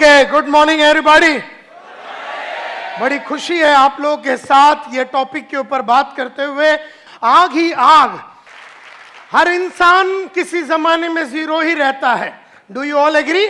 Okay, good morning everybody. बड़ी खुशी है आप लोगों के साथ ये टॉपिक के ऊपर बात करते हुए। आग ही आग, हर इंसान किसी जमाने में जीरो ही रहता है। Do you all agree?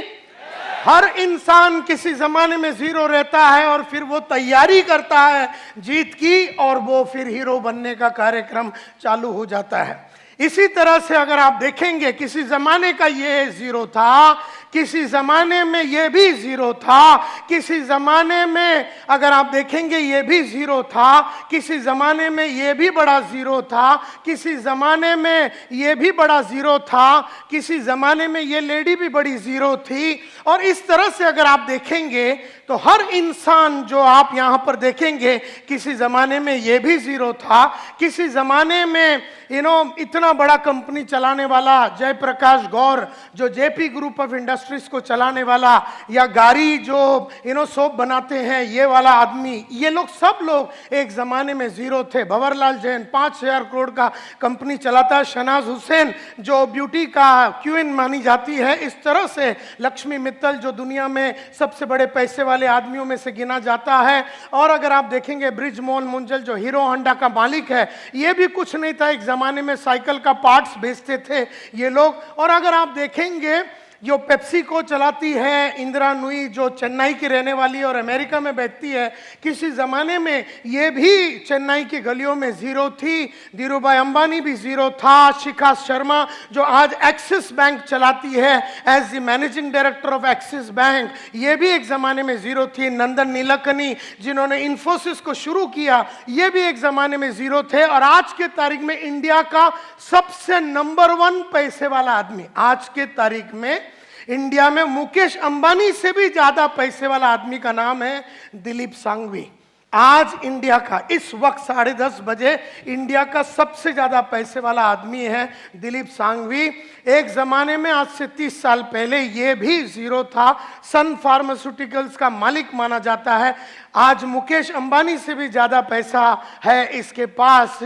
हर इंसान किसी जमाने में जीरो रहता है और फिर वो तैयारी करता है जीत की और वो फिर हीरो बनने का कार्यक्रम चालू हो जाता है। इसी तरह से अगर आप देखेंगे किसी जमाने का ये जीरो था, किसी जमाने में ये भी जीरो था, किसी जमाने में अगर आप देखेंगे ये भी जीरो था, किसी जमाने में ये भी बड़ा जीरो था, किसी जमाने में ये भी बड़ा जीरो था, किसी जमाने में ये लेडी भी बड़ी जीरो थी। और इस तरह से अगर आप देखेंगे तो हर इंसान जो आप यहां पर देखेंगे किसी जमाने में ये भी जीरो था, किसी जमाने में इतना बड़ा कंपनी चलाने वाला जयप्रकाश गौर जो जेपी ग्रुप ऑफ इंडस्ट्रीज को चलाने वाला, या गाड़ी जो सोप बनाते हैं ये वाला आदमी, ये लोग सब लोग एक जमाने में जीरो थे। भंवरलाल जैन 5,000 करोड़ का कंपनी चलाता है। शहनाज हुसैन जो ब्यूटी का क्वीन मानी जाती है। इस तरह से लक्ष्मी मित्तल जो दुनिया में सबसे बड़े पैसे वाले आदमियों में से गिना जाता है। और अगर आप देखेंगे ब्रिजमोहन मुंजल जो हीरो होंडा का मालिक है, ये भी कुछ नहीं था, एक जमाने में साइकिल का पार्ट्स बेचते थे ये लोग। और अगर आप देखेंगे जो पेप्सी को चलाती है इंदिरा नुई जो चेन्नई की रहने वाली और अमेरिका में बैठती है, किसी ज़माने में ये भी चेन्नई की गलियों में ज़ीरो थी। धीरूभाई अंबानी भी ज़ीरो था। शिखा शर्मा जो आज एक्सिस बैंक चलाती है as the managing director of Axis Bank, ये भी एक ज़माने में ज़ीरो थी। नंदन नीलकनी जिन्होंने इन्फोसिस को शुरू किया, ये भी एक ज़माने में ज़ीरो थे। और आज के तारीख में इंडिया का सबसे नंबर 1 पैसे वाला आदमी, आज के तारीख में इंडिया में मुकेश अंबानी से भी ज्यादा पैसे वाला आदमी का नाम है दिलीप सांघवी। आज इंडिया का इस वक्त 10:30 बजे इंडिया का सबसे ज्यादा पैसे वाला आदमी है दिलीप सांघवी। एक जमाने में आज से 30 साल पहले ये भी जीरो था। सन फार्मास्यूटिकल्स का मालिक माना जाता है। आज मुकेश अंबानी से भी ज्यादा पैसा है इसके पास।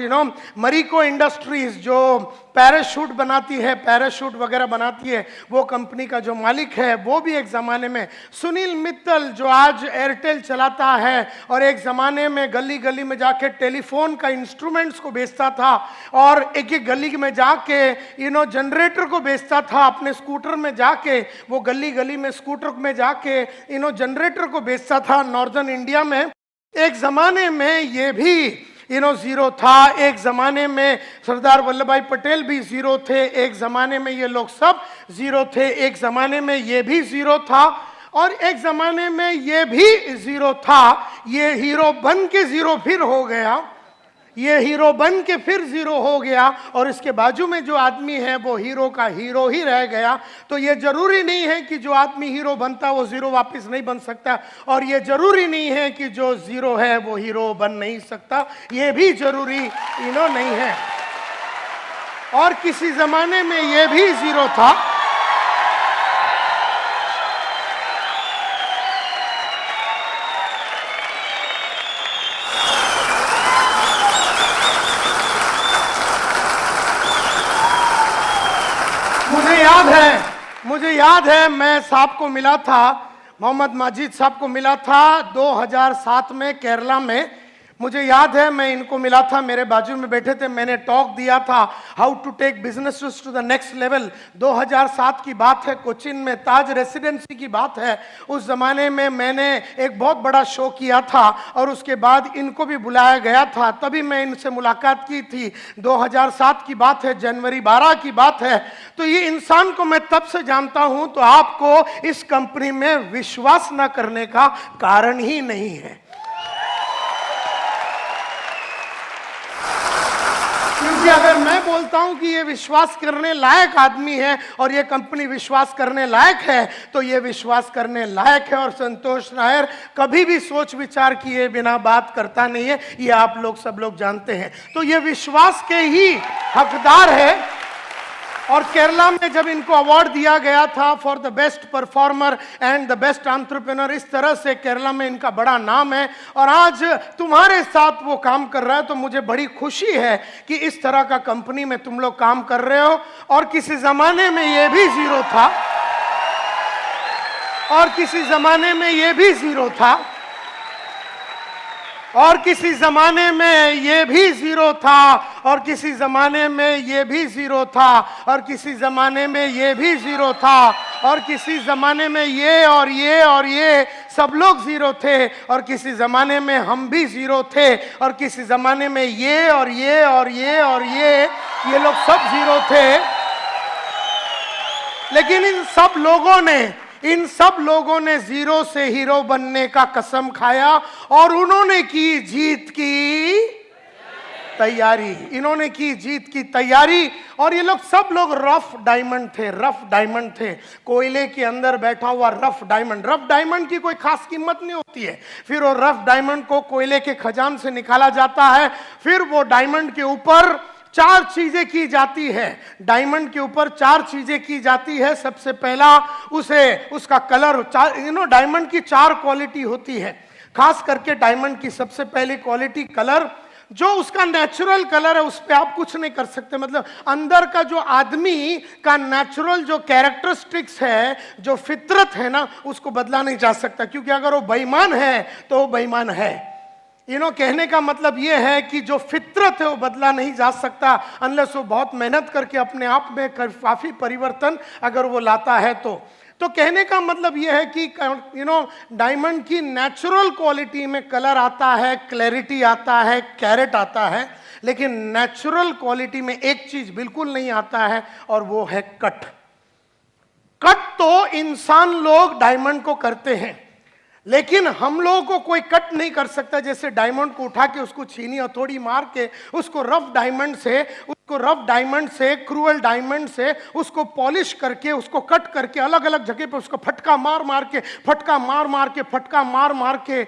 मरीको इंडस्ट्रीज जो पैराशूट बनाती है, पैराशूट वगैरह बनाती है, वो कंपनी का जो मालिक है वो भी एक ज़माने में। सुनील मित्तल जो आज एयरटेल चलाता है और एक ज़माने में गली गली में जाके टेलीफोन का इंस्ट्रूमेंट्स को बेचता था और एक एक गली में जाके जनरेटर को बेचता था। अपने स्कूटर में जाके वो गली गली में स्कूटर में जाके जनरेटर को बेचता था नॉर्दर्न इंडिया में। एक ज़माने में ये भी जीरो था। एक जमाने में सरदार वल्लभ भाई पटेल भी जीरो थे। एक जमाने में ये लोग सब जीरो थे। एक जमाने में ये भी जीरो था और एक जमाने में ये भी जीरो था। ये हीरो बन के जीरो फिर हो गया, ये हीरो बन के फिर जीरो हो गया और इसके बाजू में जो आदमी है वो हीरो का हीरो ही रह गया। तो ये जरूरी नहीं है कि जो आदमी हीरो बनता वो जीरो वापस नहीं बन सकता, और ये जरूरी नहीं है कि जो जीरो है वो हीरो बन नहीं सकता, ये भी जरूरी नहीं है। और किसी जमाने में ये भी जीरो था। मुझे याद है मैं साहब को मिला था, मोहम्मद माजिद साहब को मिला था 2007 में केरला में। मुझे याद है मैं इनको मिला था, मेरे बाजू में बैठे थे, मैंने टॉक दिया था how to take business to the next level. 2007 की बात है, कोचिन में ताज रेसिडेंसी की बात है। उस जमाने में मैंने एक बहुत बड़ा शो किया था और उसके बाद इनको भी बुलाया गया था, तभी मैं इनसे मुलाकात की थी। 2007 की बात है, जनवरी 12 की बात है। तो ये इंसान को मैं तब से जानता हूं, तो आपको इस कंपनी में विश्वास न करने का कारण ही नहीं है। क्योंकि अगर मैं बोलता हूं कि ये विश्वास करने लायक आदमी है और ये कंपनी विश्वास करने लायक है, तो ये विश्वास करने लायक है। और संतोष नायर कभी भी सोच विचार किए बिना बात करता नहीं है, ये आप लोग सब लोग जानते हैं। तो ये विश्वास के ही हकदार है। और केरला में जब इनको अवार्ड दिया गया था for the best performer and the best entrepreneur, इस तरह से केरला में इनका बड़ा नाम है और आज तुम्हारे साथ वो काम कर रहा है। तो मुझे बड़ी खुशी है कि इस तरह का कंपनी में तुम लोग काम कर रहे हो। और किसी जमाने में ये भी जीरो था, और किसी जमाने में ये भी जीरो था, और किसी जमाने में ये भी जीरो था, और किसी जमाने में ये भी जीरो था, और किसी जमाने में ये भी जीरो था, और किसी जमाने में ये और ये और ये सब लोग जीरो थे, और किसी जमाने में हम भी जीरो थे, और किसी जमाने में ये और ये और ये और ये लोग सब जीरो थे। लेकिन इन सब लोगों ने जीरो से हीरो बनने का कसम खाया, और उन्होंने की जीत की तैयारी, इन्होंने की जीत की तैयारी। और ये लोग सब लोग रफ डायमंड थे, कोयले के अंदर बैठा हुआ रफ डायमंड की कोई खास कीमत नहीं होती है। फिर वो रफ डायमंड को कोयले के खजान से निकाला जाता है, फिर वो डायमंड के ऊपर 4 चीजें की जाती है, डायमंड के ऊपर 4 चीजें की जाती है। सबसे पहला उसका कलर, डायमंड की 4 क्वालिटी होती है, खास करके डायमंड की सबसे पहली क्वालिटी कलर। जो उसका नेचुरल कलर है उस पर आप कुछ नहीं कर सकते, मतलब अंदर का जो आदमी का नेचुरल जो कैरेक्टरिस्टिक्स है, जो फितरत है ना, उसको बदला नहीं जा सकता, क्योंकि अगर वो बेईमान है तो वो बेईमान है। कहने का मतलब ये है कि जो फितरत है वो बदला नहीं जा सकता, अनलेस वो बहुत मेहनत करके अपने आप में काफी परिवर्तन अगर वो लाता है तो कहने का मतलब ये है कि डायमंड की नेचुरल क्वालिटी में कलर आता है, क्लैरिटी आता है, कैरेट आता है, लेकिन नेचुरल क्वालिटी में एक चीज बिल्कुल नहीं आता है, और वो है कट। तो इंसान लोग डायमंड को करते हैं, लेकिन हम लोगों को कोई कट नहीं कर सकता। जैसे डायमंड को उठा के उसको छीनी हथौड़ी मार के उसको रफ डायमंड से क्रूअल डायमंड से उसको पॉलिश करके उसको कट करके अलग अलग जगह पे उसको फटका मार के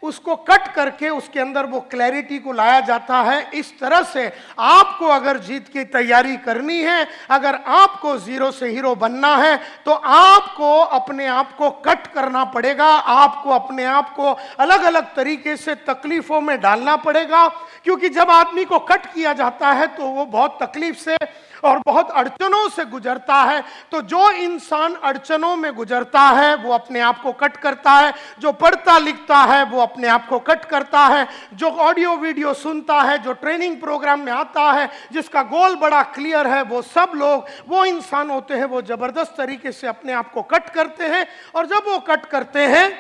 उसको कट करके उसके अंदर वो क्लैरिटी को लाया जाता है। इस तरह से आपको अगर जीत की तैयारी करनी है, अगर आपको जीरो से हीरो बनना है, तो आपको अपने आप को कट करना पड़ेगा, आपको अपने आप को अलग अलग तरीके से तकलीफों में डालना पड़ेगा। क्योंकि जब आदमी को कट किया जाता है तो वो बहुत तकलीफ से और बहुत अड़चनों से गुजरता है। तो जो इंसान अड़चनों में गुजरता है वो अपने आप को कट करता है, जो पढ़ता लिखता है वो अपने आप को कट करता है, जो ऑडियो वीडियो सुनता है, जो ट्रेनिंग प्रोग्राम में आता है, जिसका गोल बड़ा क्लियर है, वो सब लोग वो इंसान होते हैं, वो जबरदस्त तरीके से अपने आप को कट करते हैं। और जब वो कट करते हैं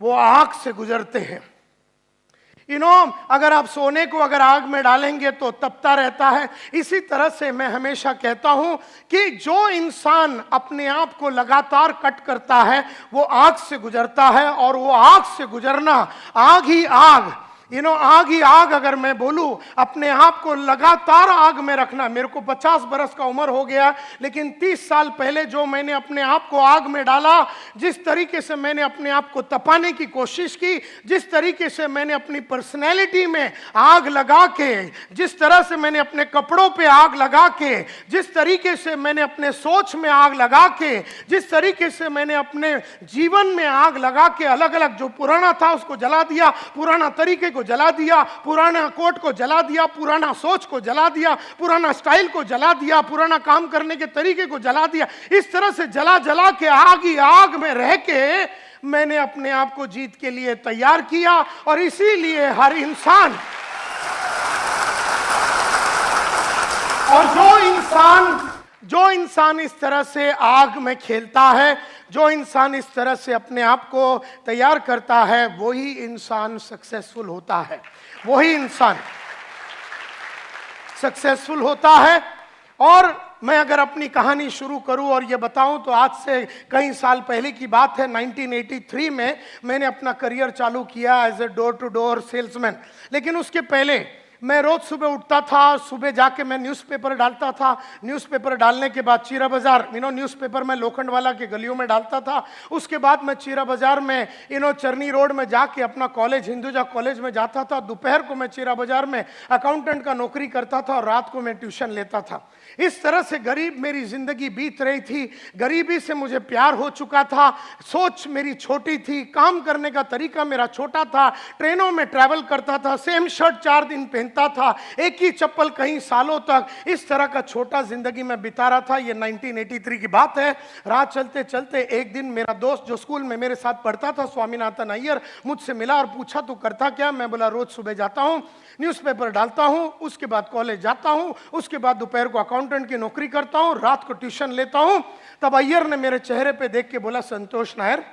वो आग से गुजरते हैं। अगर आप सोने को अगर आग में डालेंगे तो तपता रहता है। इसी तरह से मैं हमेशा कहता हूं कि जो इंसान अपने आप को लगातार कट करता है वो आग से गुजरता है, और वो आग से गुजरना, आग ही आग, आग ही आग अगर मैं बोलूं, अपने आप को लगातार आग में रखना। मेरे को 50 बरस का उम्र हो गया, लेकिन 30 साल पहले जो मैंने अपने आप को आग में डाला, जिस तरीके से मैंने अपने आप को तपाने की कोशिश की, जिस तरीके से मैंने अपनी पर्सनैलिटी में आग लगा के, जिस तरह से मैंने अपने कपड़ों पे आग लगा के, जिस तरीके से मैंने अपने सोच में आग लगा के, जिस तरीके से मैंने अपने जीवन में आग लगा के अलग अलग जो पुराना था उसको जला दिया, पुराना तरीके को जला दिया, पुराना कोट को जला दिया, पुराना सोच को जला दिया, पुराना स्टाइल को जला दिया, पुराना काम करने के तरीके को जला दिया। इस तरह से जला जला के आग ही आग में रह के मैंने अपने आप को जीत के लिए तैयार किया। और इसीलिए हर इंसान, और जो इंसान इस तरह से आग में खेलता है, जो इंसान इस तरह से अपने आप को तैयार करता है, वही इंसान सक्सेसफुल होता है, वही इंसान सक्सेसफुल होता है। और मैं अगर अपनी कहानी शुरू करूं और ये बताऊं तो आज से कई साल पहले की बात है। 1983 में मैंने अपना करियर चालू किया as a door to door salesman. लेकिन उसके पहले मैं रोज सुबह उठता था, सुबह जाके मैं न्यूज़पेपर डालता था, न्यूज़पेपर डालने के बाद चीरा बाजार, न्यूज़पेपर मैं लोखंडवाला के गलियों में डालता था। उसके बाद मैं चीरा बाजार में चरनी रोड में जाके अपना कॉलेज, हिंदुजा कॉलेज में जाता था। दोपहर को मैं चीरा बाजार में अकाउंटेंट का नौकरी करता था और रात को मैं ट्यूशन लेता था। इस तरह से गरीब मेरी जिंदगी बीत रही थी। गरीबी से मुझे प्यार हो चुका था, सोच मेरी छोटी थी, काम करने का तरीका मेरा छोटा था, ट्रेनों में ट्रैवल करता था, सेम शर्ट 4 दिन पहनता पहनता था, एक ही चप्पल कई सालों तक, इस तरह का छोटा जिंदगी में बिता रहा था। ये 1983 की बात है। राह चलते चलते एक दिन मेरा दोस्त जो स्कूल में मेरे साथ पढ़ता था, स्वामीनाथन अय्यर, मुझसे मिला और पूछा तू करता क्या? मैं बोला रोज सुबह जाता हूँ, न्यूज़पेपर डालता हूँ, उसके बाद कॉलेज जाता हूँ, उसके बाद दोपहर को अकाउंटेंट की नौकरी करता हूँ, रात को ट्यूशन लेता हूँ। तब अय्यर ने मेरे चेहरे पे देख के बोला, संतोष नायर,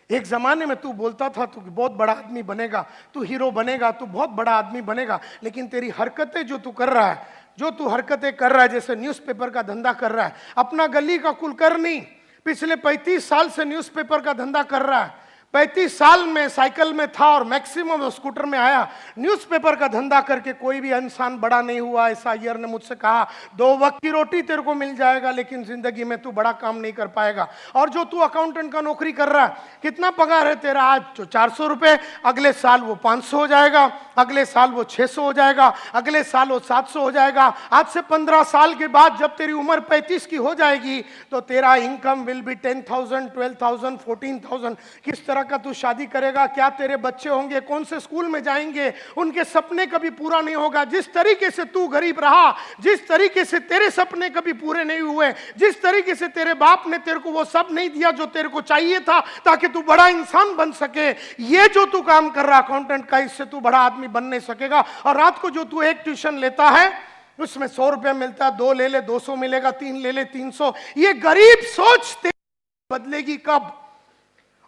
एक जमाने में तू बोलता था तू बहुत बड़ा आदमी बनेगा, तू हीरो बनेगा, तू बहुत बड़ा आदमी बनेगा, लेकिन तेरी हरकतें जो तू कर रहा है, जो तू हरकतें कर रहा है, जैसे न्यूज़पेपर का धंधा कर रहा है, अपना गली का कुलकर्णी पिछले 35 साल से न्यूज़पेपर का धंधा कर रहा है, 35 साल में साइकिल में था और मैक्सिमम स्कूटर में आया, न्यूज़पेपर का धंधा करके कोई भी इंसान बड़ा नहीं हुआ। ऐसा अय्यर ने मुझसे कहा, 2 वक्त की रोटी तेरे को मिल जाएगा, लेकिन जिंदगी में तू बड़ा काम नहीं कर पाएगा। और जो तू अकाउंटेंट का नौकरी कर रहा है, कितना पगार है तेरा? आज जो 400 रुपए, अगले साल वो 500 हो जाएगा, अगले साल वो 600 हो जाएगा, अगले साल वो 700 हो जाएगा। आज से 15 साल के बाद जब तेरी उम्र 35 की हो जाएगी तो तेरा इनकम विल बी 10,000, 12,000, 14,000। किस तरह का तू शादी करेगा? क्या तेरे बच्चे होंगे? कौन से स्कूल में जाएंगे? उनके सपने कभी पूरा नहीं होगा। जिस तरीके से तू गरीब रहा, जिस तरीके से तेरे सपने कभी पूरे नहीं हुए, जिस तरीके से तेरे बाप ने तेरे को वो सब नहीं दिया जो तेरे को चाहिए था ताकि तू बड़ा इंसान बन सके, ये जो तू काम कर रहा अकाउंटेंट का, इससे तू बड़ा आदमी बन नहीं सकेगा। और रात को जो तू एक ट्यूशन लेता है उसमें 100 रुपया मिलता है, 2 ले ले 200 मिलेगा, 3 ले ले 300। ये गरीब सोच तेरी बदलेगी कब?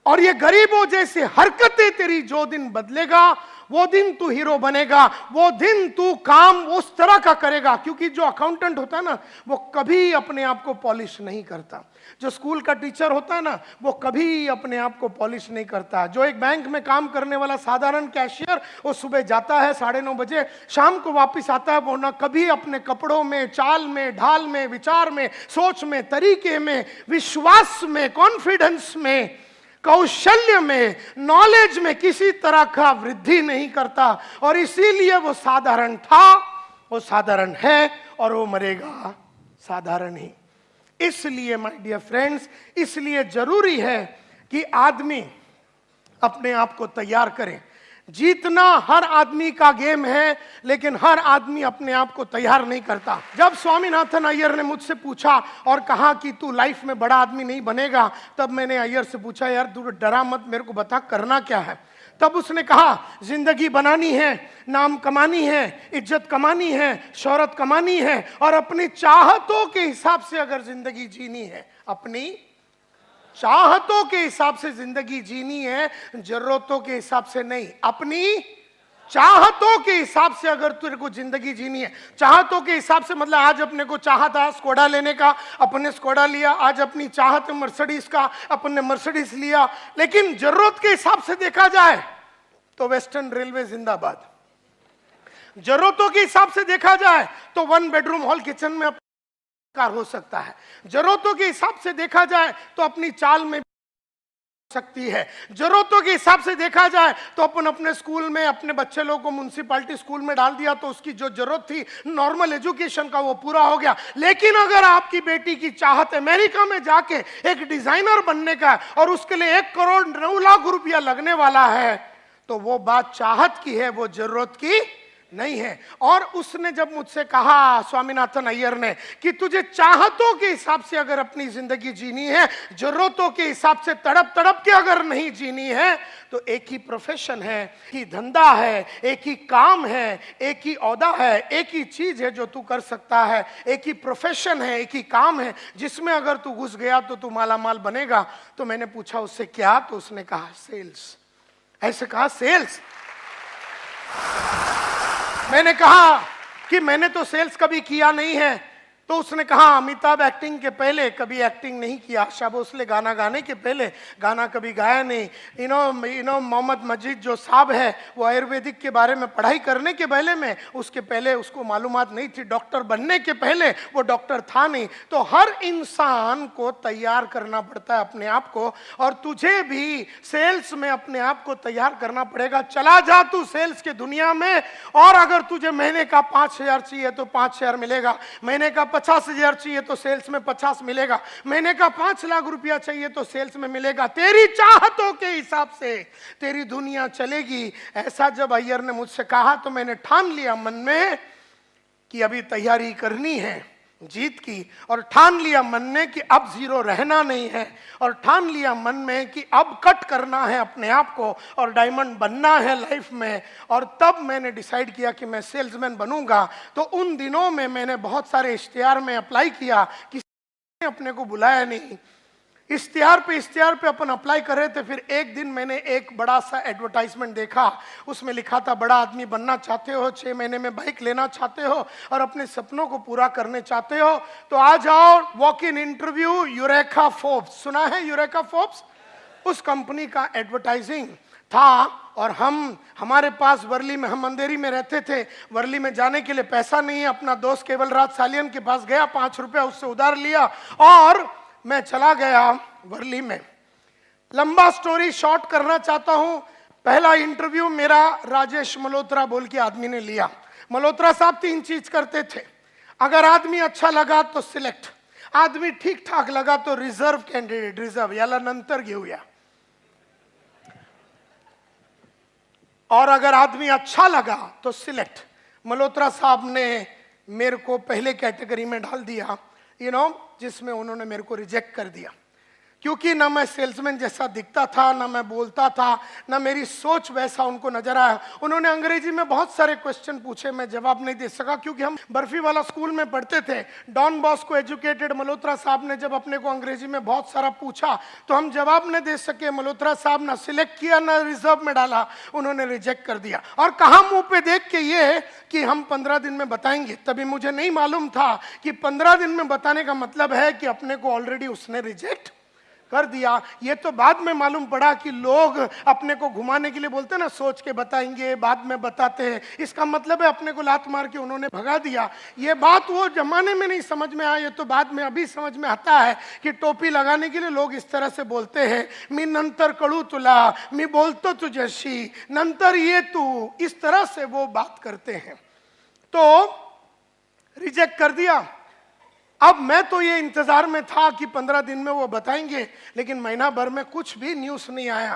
और ये गरीबों जैसे हरकतें तेरी जो दिन बदलेगा, वो दिन तू हीरो बनेगा, वो दिन तू काम उस तरह का करेगा। क्योंकि जो अकाउंटेंट होता है ना, वो कभी अपने आप को पॉलिश नहीं करता। जो स्कूल का टीचर होता है ना, वो कभी अपने आप को पॉलिश नहीं करता। जो एक बैंक में काम करने वाला साधारण कैशियर, वो सुबह जाता है 9:30 बजे, शाम को वापस आता है, वो ना कभी अपने कपड़ों में, चाल में, ढाल में, विचार में, सोच में, तरीके में, विश्वास में, कॉन्फिडेंस में, कौशल्य में, नॉलेज में किसी तरह का वृद्धि नहीं करता। और इसीलिए वो साधारण था, वो साधारण है और वो मरेगा साधारण ही। इसलिए माय डियर फ्रेंड्स, इसलिए जरूरी है कि आदमी अपने आप को तैयार करे। जीतना हर आदमी का गेम है, लेकिन हर आदमी अपने आप को तैयार नहीं करता। जब स्वामीनाथन अय्यर ने मुझसे पूछा और कहा कि तू लाइफ में बड़ा आदमी नहीं बनेगा, तब मैंने अय्यर से पूछा, यार तू डरा मत, मेरे को बता करना क्या है। तब उसने कहा, जिंदगी बनानी है, नाम कमानी है, इज्जत कमानी है, शोहरत कमानी है, और अपनी चाहतों के हिसाब से अगर जिंदगी जीनी है, अपनी चाहतों के हिसाब से जिंदगी जीनी है, जरूरतों के हिसाब से नहीं। अपनी चाहतों के हिसाब से अगर तेरे को जिंदगी जीनी है, चाहतों के हिसाब से मतलब आज अपने को चाहा था स्कोडा लेने का, अपने स्कोडा लिया। आज अपनी चाहत है मर्सिडीज का, अपने मर्सिडीज लिया। लेकिन जरूरत के हिसाब से देखा जाए तो वेस्टर्न रेलवे जिंदाबाद। जरूरतों के हिसाब से देखा जाए तो 1 बेडरूम हॉल किचन में कार हो सकता है। जरूरतों के हिसाब से देखा जाए तो अपनी चाल में सकती है। जरूरतों के हिसाब से देखा जाए तो अपन अपने स्कूल में अपने बच्चे लोगों को म्युनिसिपैलिटी स्कूल में डाल दिया तो उसकी जो जरूरत थी नॉर्मल एजुकेशन का, वो पूरा हो गया। लेकिन अगर आपकी बेटी की चाहत अमेरिका में जाके एक डिजाइनर बनने का और उसके लिए 1 करोड़ 9 लाख रुपया लगने वाला है, तो वो बात चाहत की है, वो जरूरत की नहीं है। और उसने जब मुझसे कहा, स्वामीनाथन अय्यर ने, कि तुझे चाहतों के हिसाब से अगर अपनी जिंदगी जीनी है, जरूरतों के हिसाब से तड़प तड़प के अगर नहीं जीनी है, तो एक ही प्रोफेशन है, एक ही धंधा है, एक ही काम है, एक ही औहदा है, एक ही चीज है जो तू कर सकता है, एक ही प्रोफेशन है, एक ही काम है जिसमें अगर तू घुस गया तो तू माला माल बनेगा। तो मैंने पूछा उससे क्या? तो उसने कहा सेल्स। ऐसे कहा सेल्स। मैंने कहा कि मैंने तो सेल्स कभी किया नहीं है। तो उसने कहा, अमिताभ एक्टिंग के पहले कभी एक्टिंग नहीं किया, आशा भोसले गाना गाने के पहले गाना कभी गाया नहीं। मोहम्मद मजीद जो साहब है, वो आयुर्वेदिक के बारे में पढ़ाई करने के पहले में, उसके पहले उसको मालूमात नहीं थी। डॉक्टर बनने के पहले वो डॉक्टर था नहीं। तो हर इंसान को तैयार करना पड़ता है अपने आप को, और तुझे भी सेल्स में अपने आप को तैयार करना पड़ेगा। चला जा तू सेल्स के दुनिया में, और अगर तुझे महीने का 5,000 चाहिए तो 5,000 मिलेगा, महीने का 50,000 चाहिए तो सेल्स में 50 मिलेगा। मैंने कहा 5 लाख रुपया चाहिए तो सेल्स में मिलेगा। तेरी चाहतों के हिसाब से तेरी दुनिया चलेगी। ऐसा जब अय्यर ने मुझसे कहा तो मैंने ठान लिया मन में कि अभी तैयारी करनी है जीत की, और ठान लिया मन में कि अब जीरो रहना नहीं है, और ठान लिया मन में कि अब कट करना है अपने आप को और डायमंड बनना है लाइफ में। और तब मैंने डिसाइड किया कि मैं सेल्समैन बनूंगा। तो उन दिनों में मैंने बहुत सारे इश्तिहार में अप्लाई किया, किसी ने अपने को बुलाया नहीं। इश्तिहार पे अपन अप्लाई कर रहे थे। फिर एक दिन मैंने एक बड़ा सा एडवर्टाइजमेंट देखा, उसमें लिखा था बड़ा आदमी बनना चाहते हो, 6 महीने में बाइक लेना चाहते हो और अपने सपनों को पूरा करने चाहते हो तो आ जाओ walk in interview eureka Forbes. सुना है यूरेका फोर्ब्स? उस कंपनी का एडवर्टाइजिंग था। और हमारे पास वर्ली में, हम अंधेरी में रहते थे, वर्ली में जाने के लिए पैसा नहीं है। अपना दोस्त केवल राज सालियन के पास गया, 5 रुपया उससे उधार लिया और मैं चला गया वर्ली में। लंबा स्टोरी शॉर्ट करना चाहता हूं। पहला इंटरव्यू मेरा राजेश मल्होत्रा बोल के आदमी ने लिया। मल्होत्रा साहब 3 चीज करते थे। अगर आदमी अच्छा लगा तो सिलेक्ट, आदमी ठीक ठाक लगा तो रिजर्व कैंडिडेट, रिजर्व याला नंतर घेऊया, और अगर आदमी अच्छा लगा तो सिलेक्ट। मल्होत्रा साहब ने मेरे को पहले कैटेगरी में डाल दिया, जिसमें उन्होंने मेरे को रिजेक्ट कर दिया, क्योंकि ना मैं सेल्समैन जैसा दिखता था, ना मैं बोलता था, ना मेरी सोच वैसा उनको नजर आया। उन्होंने अंग्रेजी में बहुत सारे क्वेश्चन पूछे, मैं जवाब नहीं दे सका, क्योंकि हम बर्फी वाला स्कूल में पढ़ते थे। डॉन बॉस्को एजुकेटेड मल्होत्रा साहब ने जब अपने को अंग्रेजी में बहुत सारा पूछा तो हम जवाब नहीं दे सके। मल्होत्रा साहब ना सिलेक्ट किया ना रिजर्व में डाला, उन्होंने रिजेक्ट कर दिया। और कहा मुंह पे देख के ये कि हम 15 दिन में बताएंगे। तभी मुझे नहीं मालूम था कि 15 दिन में बताने का मतलब है कि अपने को ऑलरेडी उसने रिजेक्ट कर दिया। ये तो बाद में मालूम पड़ा कि लोग अपने को घुमाने के लिए बोलते हैं ना, सोच के बताएंगे, बाद में बताते हैं। इसका मतलब है अपने को लात मार के उन्होंने भगा दिया। ये बात वो जमाने में नहीं समझ में आया, ये तो बाद में अभी समझ में आता है कि टोपी लगाने के लिए लोग इस तरह से बोलते हैं, मी नंतर कड़ू तुला, मी बोलतो तुझशी, नंतर ये तू, इस तरह से वो बात करते हैं। तो रिजेक्ट कर दिया। अब मैं तो ये इंतजार में था कि 15 दिन में वो बताएंगे, लेकिन महीना भर में कुछ भी न्यूज नहीं आया।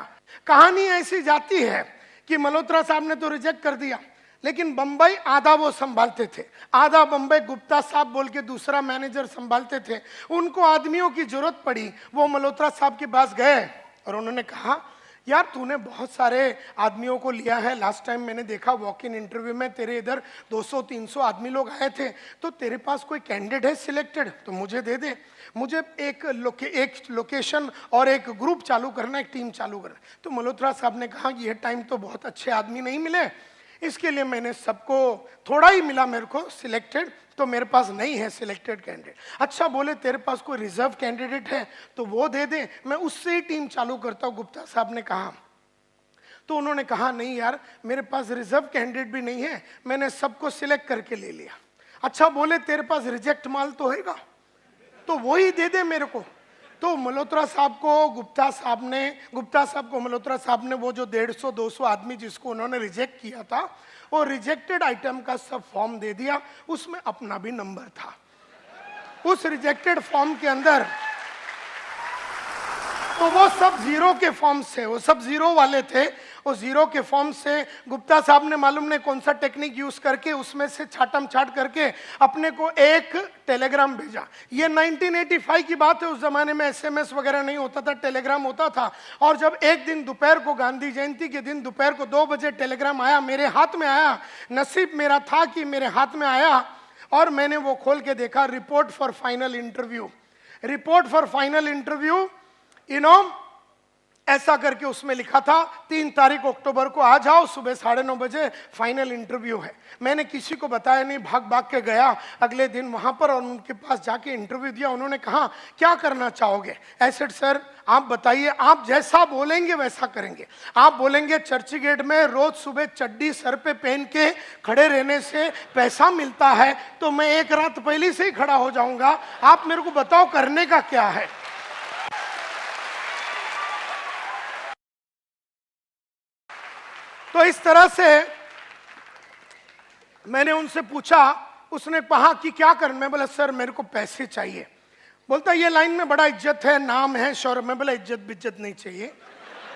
कहानी ऐसी जाती है कि मल्होत्रा साहब ने तो रिजेक्ट कर दिया, लेकिन बंबई आधा वो संभालते थे, आधा बंबई गुप्ता साहब बोल के दूसरा मैनेजर संभालते थे। उनको आदमियों की जरूरत पड़ी, वो मल्होत्रा साहब के पास गए और उन्होंने कहा, यार तूने बहुत सारे आदमियों को लिया है, लास्ट टाइम मैंने देखा वॉक इन इंटरव्यू में तेरे इधर 200-300 आदमी लोग आए थे, तो तेरे पास कोई कैंडिडेट है सिलेक्टेड तो मुझे दे दे। मुझे एक लोकेशन और एक ग्रुप चालू करना, एक टीम चालू करना। तो मल्होत्रा साहब ने कहा कि ये टाइम तो बहुत अच्छे आदमी नहीं मिले, इसके लिए मैंने सबको, थोड़ा ही मिला मेरे को सिलेक्टेड, तो मेरे पास नहीं है सिलेक्टेड कैंडिडेट। अच्छा, बोले तेरे पास कोई रिजर्व कैंडिडेट है तो वो दे दे, मैं उससे ही टीम चालू करता हूँ। गुप्ता साहब ने कहा, तो उन्होंने कहा नहीं यार मेरे पास रिजर्व कैंडिडेट भी नहीं है, मैंने सबको सिलेक्ट करके ले लिया। अच्छा, बोले तेरे पास रिजेक्ट माल तो होगा तो वो ही दे दे मेरे को। तो मल्होत्रा साहब को गुप्ता साहब को मल्होत्रा साहब ने वो जो 150-200 आदमी जिसको उन्होंने रिजेक्ट किया था, वो रिजेक्टेड आइटम का सब फॉर्म दे दिया, उसमें अपना भी नंबर था। उस रिजेक्टेड फॉर्म के अंदर तो वो सब जीरो के फॉर्म से, वो सब जीरो वाले थे। वो जीरो के फॉर्म से गुप्ता साहब ने मालूम नहीं कौन सा टेक्निक यूज करके उसमें से छाटम छाट करके अपने को एक टेलीग्राम भेजा। ये 1985 की बात है, उस जमाने में SMS वगैरह नहीं होता था, टेलीग्राम होता था। और जब एक दिन दोपहर को, गांधी जयंती के दिन दोपहर को 2 बजे टेलीग्राम आया, मेरे हाथ में आया। नसीब मेरा था कि मेरे हाथ में आया और मैंने वो खोल के देखा, report for final interview, report for final interview, ऐसा करके उसमें लिखा था 3 तारीख अक्टूबर को आ जाओ, सुबह 9:30 बजे फाइनल इंटरव्यू है। मैंने किसी को बताया नहीं, भाग भाग के गया अगले दिन वहां पर और उनके पास जाके इंटरव्यू दिया। उन्होंने कहा क्या करना चाहोगे? ऐसे सर आप बताइए, आप जैसा बोलेंगे वैसा करेंगे। आप बोलेंगे चर्च गेट में रोज सुबह चड्डी सर पे पहन के खड़े रहने से पैसा मिलता है, तो मैं एक रात पहले से ही खड़ा हो जाऊंगा। आप मेरे को बताओ करने का क्या है। तो इस तरह से मैंने उनसे पूछा, उसने कहा कि क्या कर, मैं बोला सर मेरे को पैसे चाहिए। बोलता ये लाइन में बड़ा इज्जत है, नाम है, शौर्य। मैं बोला इज्जत बिज्जत नहीं चाहिए,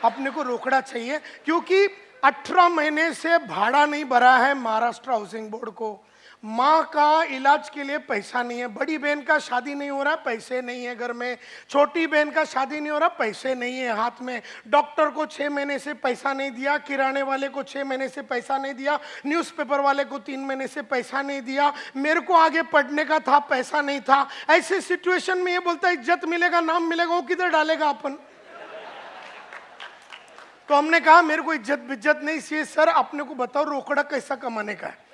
अपने को रोकड़ा चाहिए, क्योंकि 18 महीने से भाड़ा नहीं भरा है महाराष्ट्र हाउसिंग बोर्ड को। माँ का इलाज के लिए पैसा नहीं है, बड़ी बहन का शादी नहीं हो रहा, पैसे नहीं है घर में, छोटी बहन का शादी नहीं हो रहा, पैसे नहीं है हाथ में, डॉक्टर को 6 महीने से पैसा नहीं दिया, किराने वाले को 6 महीने से पैसा नहीं दिया, न्यूज़पेपर वाले को 3 महीने से पैसा नहीं दिया, मेरे को आगे पढ़ने का था, पैसा नहीं था। ऐसे सिचुएशन में ये बोलता है इज्जत मिलेगा, नाम मिलेगा, वो किधर डालेगा अपन? तो हमने कहा मेरे को इज्जत बिज्जत नहीं चाहिए सर, अपने को बताओ रोकड़ा कैसा कमाने का है,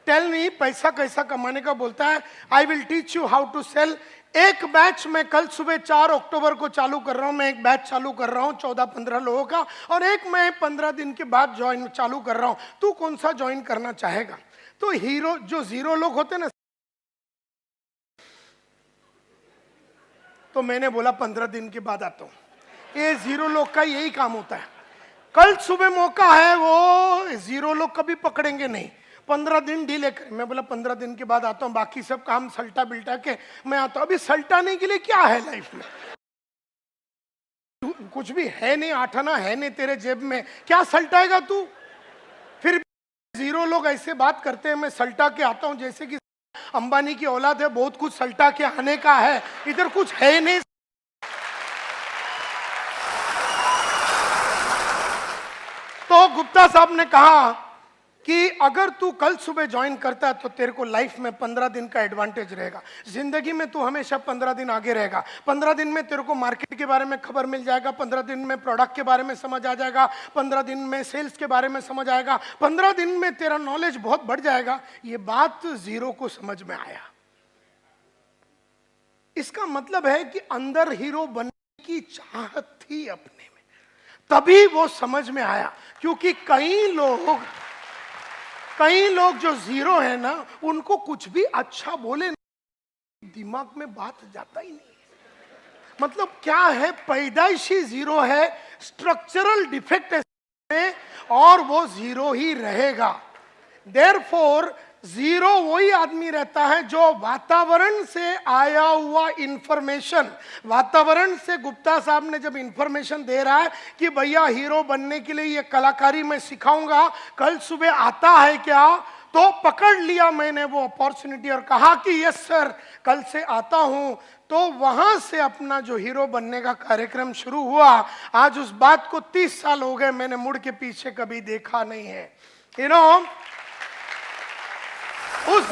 टेल मी पैसा कैसा कमाने का। बोलता है I will teach you how to sell. एक बैच मैं कल सुबह 4 अक्टूबर को चालू कर रहा हूं, मैं एक बैच चालू कर रहा हूं 14-15 लोगों का, और एक मैं 15 दिन के बाद ज्वाइन चालू कर रहा हूं, तू कौन सा ज्वाइन करना चाहेगा? तो हीरो जो 0 लोग होते ना, तो मैंने बोला 15 दिन के बाद आता हूं। ये 0 लोग का यही काम होता है, कल सुबह मौका है, वो 0 लोग कभी पकड़ेंगे नहीं, 15 दिन डीले कर। मैं बोला 15 दिन के बाद आता हूँ, बाकी सब काम सल्टा बिल्टा के मैं आता हूँ। अभी सल्टाने के लिए क्या है लाइफ में? कुछ भी है नहीं, 8 आना है नहीं तेरे जेब में, क्या सल्टाएगा तू? फिर 0 लोग ऐसे बात करते हैं, मैं सल्टा के आता हूँ जैसे कि अंबानी की औलाद है, बहुत कुछ सल्टा के आने का है, इधर कुछ है नहीं। तो गुप्ता साहब ने कहा कि अगर तू कल सुबह ज्वाइन करता है तो तेरे को लाइफ में 15 दिन का एडवांटेज रहेगा, जिंदगी में तू हमेशा 15 दिन आगे रहेगा। 15 दिन में तेरे को मार्केट के बारे में खबर मिल जाएगा, 15 दिन में प्रोडक्ट के बारे में समझ आ जाएगा, 15 दिन में सेल्स के बारे में समझ आएगा, 15 दिन में तेरा नॉलेज बहुत बढ़ जाएगा। ये बात 0 को समझ में आया। इसका मतलब है कि अंदर हीरो बनने की चाहत थी अपने में, तभी वो समझ में आया। क्योंकि कई लोग जो 0 है ना, उनको कुछ भी अच्छा बोले दिमाग में बात जाता ही नहीं। मतलब क्या है, पैदाइशी 0 है, स्ट्रक्चरल डिफेक्ट है, और वो 0 ही रहेगा। देयरफॉर 0 वही आदमी रहता है जो वातावरण से आया हुआ इंफॉर्मेशन, वातावरण से गुप्ता साहब ने जब इंफॉर्मेशन दे रहा है कि भैया हीरो बनने के लिए ये कलाकारी मैं सिखाऊंगा, कल सुबह आता है क्या, तो पकड़ लिया मैंने वो अपॉर्चुनिटी और कहा कि यस सर कल से आता हूं। तो वहां से अपना जो हीरो बनने का कार्यक्रम शुरू हुआ। आज उस बात को 30 साल हो गए, मैंने मुड़ के पीछे कभी देखा नहीं है। यू नो, उस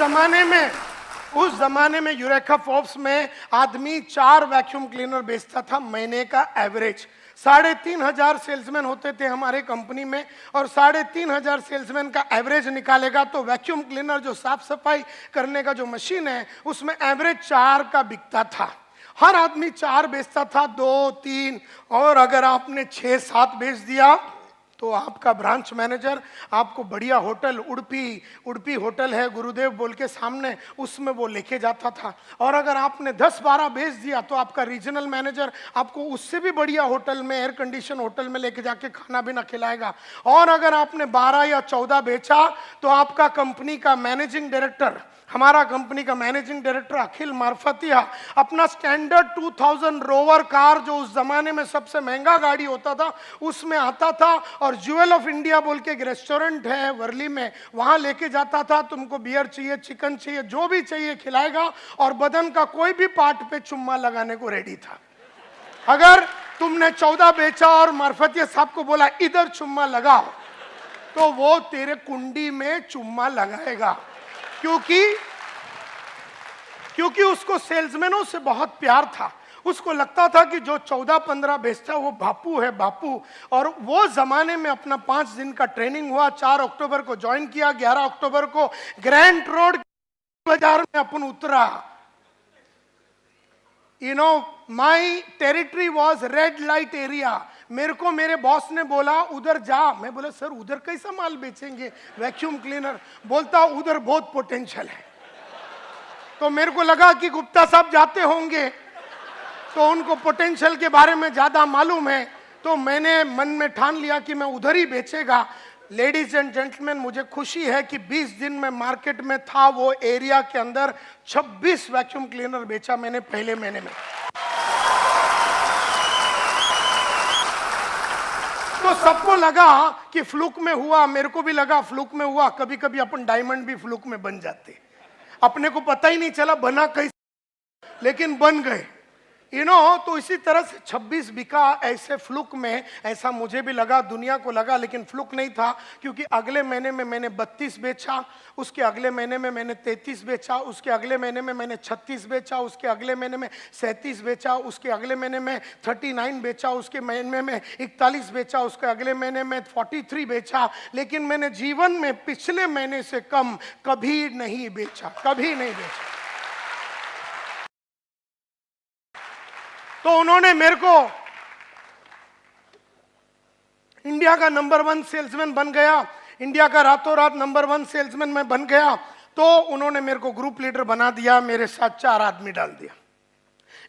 जमाने में यूरेका फोर्ब्स में आदमी 4 वैक्यूम क्लीनर बेचता था महीने का एवरेज। 3,500 सेल्समैन होते थे हमारे कंपनी में, और 3,500 सेल्समैन का एवरेज निकालेगा तो वैक्यूम क्लीनर जो साफ सफाई करने का जो मशीन है उसमें एवरेज 4 का बिकता था। हर आदमी 4 बेचता था, 2, 3, और अगर आपने 6, 7 बेच दिया तो आपका ब्रांच मैनेजर आपको बढ़िया होटल, उड़पी होटल है गुरुदेव बोल के सामने, उसमें वो लेके जाता था। और अगर आपने 10, 12 बेच दिया तो आपका रीजनल मैनेजर आपको उससे भी बढ़िया होटल में, एयर कंडीशन होटल में लेके जाके खाना भी ना खिलाएगा। और अगर आपने 12 या 14 बेचा तो आपका कंपनी का मैनेजिंग डायरेक्टर, हमारा कंपनी का मैनेजिंग डायरेक्टर अखिल मार्फतिया, अपना स्टैंडर्ड 2000 रोवर कार, जो उस जमाने में सबसे महंगा गाड़ी होता था, उसमें आता था और ज्वेल ऑफ इंडिया बोल के एक रेस्टोरेंट है वर्ली में, वहां लेके जाता था। तुमको बियर चाहिए, चिकन चाहिए, जो भी चाहिए खिलाएगा, और बदन का कोई भी पार्ट पे चुम्मा लगाने को रेडी था। अगर तुमने 14 बेचा और मार्फतिया साहब को बोला इधर चुम्मा लगाओ, तो वो तेरे कुंडी में चुम्मा लगाएगा। क्योंकि उसको सेल्समैनों से बहुत प्यार था। उसको लगता था कि जो 14-15 बेचता वो बापू है, बापू। और वो जमाने में अपना 5 दिन का ट्रेनिंग हुआ, 4 अक्टूबर को ज्वाइन किया, 11 अक्टूबर को ग्रैंड रोड बाजार में अपन उतरा। You know, my territory was red light area. मेरे को मेरे बॉस ने बोला उधर जा। मैं बोला सर उधर कैसा माल बेचेंगे, वैक्यूम क्लीनर? बोलता उधर बहुत पोटेंशियल है। तो मेरे को लगा कि गुप्ता साहब जाते होंगे तो उनको पोटेंशियल के बारे में ज्यादा मालूम है, तो मैंने मन में ठान लिया कि मैं उधर ही बेचेगा। लेडीज एंड जेंटलमैन, मुझे खुशी है कि 20 दिन में मार्केट में था वो एरिया के अंदर 26 वैक्यूम क्लीनर बेचा मैंने पहले महीने में। तो सबको लगा कि फ्लूक में हुआ, मेरे को भी लगा फ्लूक में हुआ। कभी कभी अपन डायमंड भी फ्लूक में बन जाते, अपने को पता ही नहीं चला बना कैसे, लेकिन बन गए, तो इसी तरह से 26 बिका ऐसे फ्लूक में। ऐसा मुझे भी लगा, दुनिया को लगा, लेकिन फ्लूक नहीं था, क्योंकि अगले महीने में मैंने 32 बेचा, उसके अगले महीने में मैंने 33 बेचा, उसके अगले महीने में मैंने 36 बेचा, उसके अगले महीने में 37 बेचा, उसके अगले महीने में 39 बेचा, उसके महीने में 41 बेचा, उसके अगले महीने में 43 बेचा। लेकिन मैंने जीवन में पिछले महीने से कम कभी नहीं बेचा, कभी नहीं बेचा। तो उन्होंने मेरे को इंडिया का नंबर 1 सेल्समैन बन गया, इंडिया का रातों रात नंबर 1 सेल्समैन मैं बन गया। तो उन्होंने मेरे को ग्रुप लीडर बना दिया, मेरे साथ 4 आदमी डाल दिया,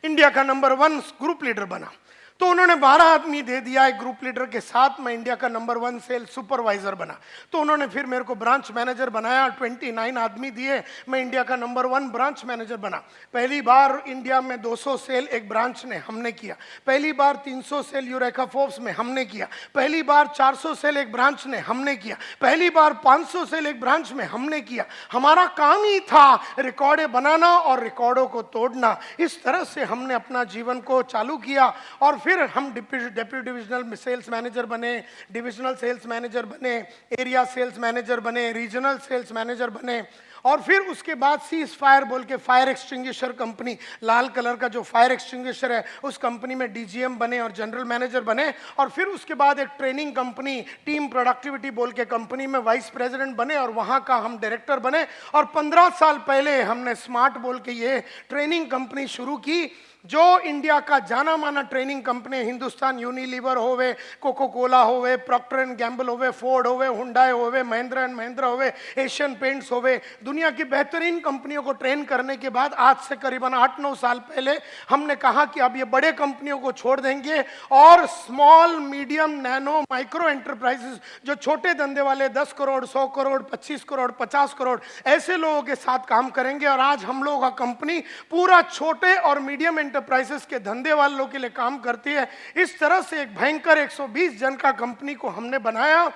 इंडिया का नंबर 1 ग्रुप लीडर बना। तो उन्होंने 12 आदमी दे दिया एक ग्रुप लीडर के साथ, मैं इंडिया का नंबर 1 सेल सुपरवाइजर बना। तो उन्होंने फिर मेरे को ब्रांच मैनेजर बनाया, 29 आदमी दिए, मैं इंडिया का नंबर 1 ब्रांच मैनेजर बना। पहली बार इंडिया में 200 सेल एक ब्रांच ने हमने किया, पहली बार 300 सेल यूरेका फोर्ब्स में हमने किया, पहली बार 400 सेल एक ब्रांच ने हमने किया, पहली बार 500 सेल एक ब्रांच में हमने किया। हमारा काम ही था रिकॉर्डें बनाना और रिकॉर्डों को तोड़ना। इस तरह से हमने अपना जीवन को चालू किया और फिर हम डेप्यूटी डिविजनल सेल्स मैनेजर बने, डिविजनल सेल्स मैनेजर बने, एरिया सेल्स मैनेजर बने, रीजनल सेल्स मैनेजर बने। और फिर उसके बाद सीज फायर बोल के फायर एक्सटिंग्विशर कंपनी, लाल कलर का जो फायर एक्सटिंग्विशर है, उस कंपनी में डीजीएम बने और जनरल मैनेजर बने। और फिर उसके बाद एक ट्रेनिंग कंपनी टीम प्रोडक्टिविटी बोल के कंपनी में वाइस प्रेसिडेंट बने और वहां का हम डायरेक्टर बने। और 15 साल पहले हमने स्मार्ट बोल के ये ट्रेनिंग कंपनी शुरू की, जो इंडिया का जाना माना ट्रेनिंग कंपनी, हिंदुस्तान यूनिलीवर होवे, कोको कोला होवे, प्रॉक्टर एंड गैम्बल होवे, फोर्ड होवे, हुंडई होवे, महिंद्रा एंड महिंद्रा होवे, एशियन पेंट्स होवे, दुनिया की बेहतरीन कंपनियों को ट्रेन करने के बाद आज से करीबन 8-9 साल पहले हमने कहा कि अब ये बड़े कंपनियों को छोड़ देंगे और small medium nano micro enterprises, जो छोटे धंधे वाले 10 करोड़ 100 करोड़ 25 करोड़ 50 करोड़ ऐसे लोगों के साथ काम करेंगे। और आज हम लोगों का कंपनी पूरा छोटे और मीडियम एंटरप्राइजेस के धंधे वालों के लिए काम करती है। इस तरह से एक भयंकर 120 जन का कंपनी को हमने बनाया।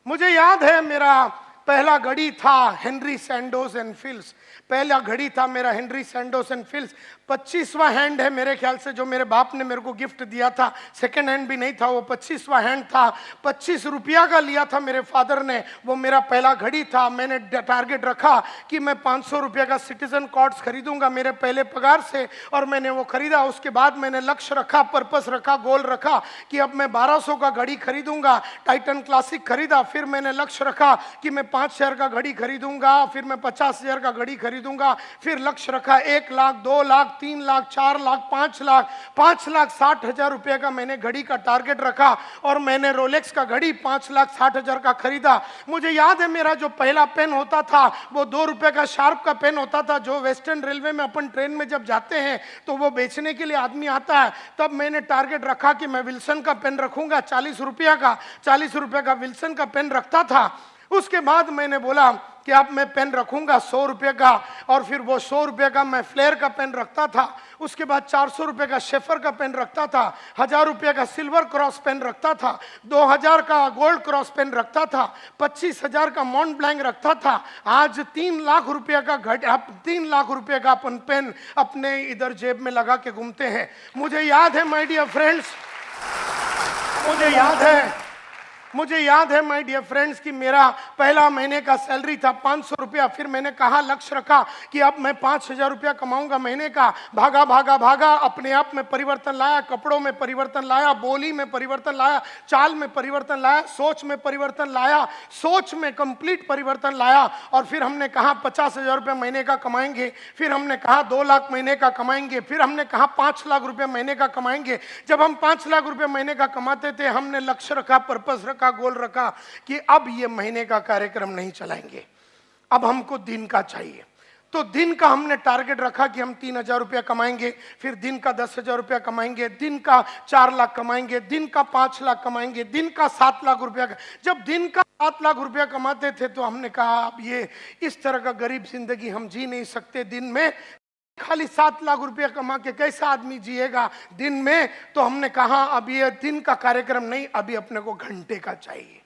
मुझे याद है मेरा पहला घड़ी था हेनरी सैंडोज एंड फिल्स, पहला घड़ी था मेरा हेनरी सैंडोज एंड फिल्स, 25वां हैंड है मेरे ख्याल से, जो मेरे बाप ने मेरे को गिफ्ट दिया था, सेकंड हैंड भी नहीं था वो, 25वां हैंड था, 25 रुपया का लिया था मेरे फादर ने, वो मेरा पहला घड़ी था। मैंने टारगेट रखा कि मैं 500 रुपये का सिटीजन कॉर्ड्स खरीदूंगा मेरे पहले पगार से, और मैंने वो खरीदा। उसके बाद मैंने लक्ष्य रखा, पर्पस रखा, गोल रखा कि अब मैं 1200 का घड़ी खरीदूंगा, टाइटन क्लासिक खरीदा। फिर मैंने लक्ष्य रखा कि मैं 5000 का घड़ी खरीदूंगा, फिर मैं 50,000 का घड़ी खरीदूंगा। फिर लक्ष्य रखा 1 लाख, 2 लाख, 3 लाख, 4 लाख, 5 लाख, 5,60,000 रुपए का मैंने घड़ी का टारगेट रखा और मैंने रोलेक्स का घड़ी 5,60,000 का खरीदा। मुझे याद है मेरा जो पहला पेन होता था वो 2 रुपए का शार्प का पेन होता था, जो वेस्टर्न रेलवे में अपन ट्रेन में जब जाते हैं तो वो बेचने के लिए आदमी आता है। तब मैंने टारगेट रखा कि मैं विल्सन का पेन रखूंगा, 40 रुपया का, 40 रुपए का विल्सन का पेन रखता था। उसके बाद मैंने बोला कि अब मैं पेन रखूंगा 100 रुपये का, और फिर वो 100 रुपये का मैं फ्लेयर का पेन रखता था। उसके बाद 400 रुपये का शेफर का पेन रखता था, 1000 रुपये का सिल्वर क्रॉस पेन रखता था, 2000 का गोल्ड क्रॉस पेन रखता था, 25,000 का मॉन्ट ब्लैंक रखता था। आज 3 लाख रुपये का 3 लाख रुपये का अपन पेन अपने इधर जेब में लगा के घूमते हैं। मुझे याद है माय डियर फ्रेंड्स, मुझे याद है माय डियर फ्रेंड्स कि मेरा पहला महीने का सैलरी था 500 रुपया। फिर मैंने कहा, लक्ष्य रखा कि अब मैं 5,000 रुपया कमाऊंगा महीने का। भागा भागा भागा, अपने आप में परिवर्तन लाया, कपड़ों में परिवर्तन लाया, बोली में परिवर्तन लाया, चाल में परिवर्तन लाया, सोच में परिवर्तन लाया, सोच में कंप्लीट परिवर्तन लाया। और फिर हमने कहा 50,000 रुपये महीने का कमाएंगे, फिर हमने कहा 2 लाख महीने का कमाएंगे, फिर हमने कहा 5 लाख रुपये महीने का कमाएंगे। जब हम 5 लाख रुपये महीने का कमाते थे, हमने लक्ष्य रखा, पर्पस रखा, गोल रखा कि अब ये महीने का कार्यक्रम नहीं चलाएंगे, अब हमको दिन का चाहिए। तो दिन का हमने टारगेट रखा कि हम 3,000 रुपया कमाएंगे, फिर दिन का 10,000 रुपया कमाएंगे, दिन का 4 लाख कमाएंगे, दिन का 5 लाख कमाएंगे, दिन का 7 लाख रुपया। जब दिन का 7 लाख रुपया कमाते थे तो हमने कहा अब ये इस तरह का गरीब जिंदगी हम जी नहीं सकते दिन में, खाली 7 लाख रुपया कमा के कैसा आदमी जिएगा दिन में। तो हमने कहा अब ये दिन का कार्यक्रम नहीं, अभी अपने को घंटे का चाहिए।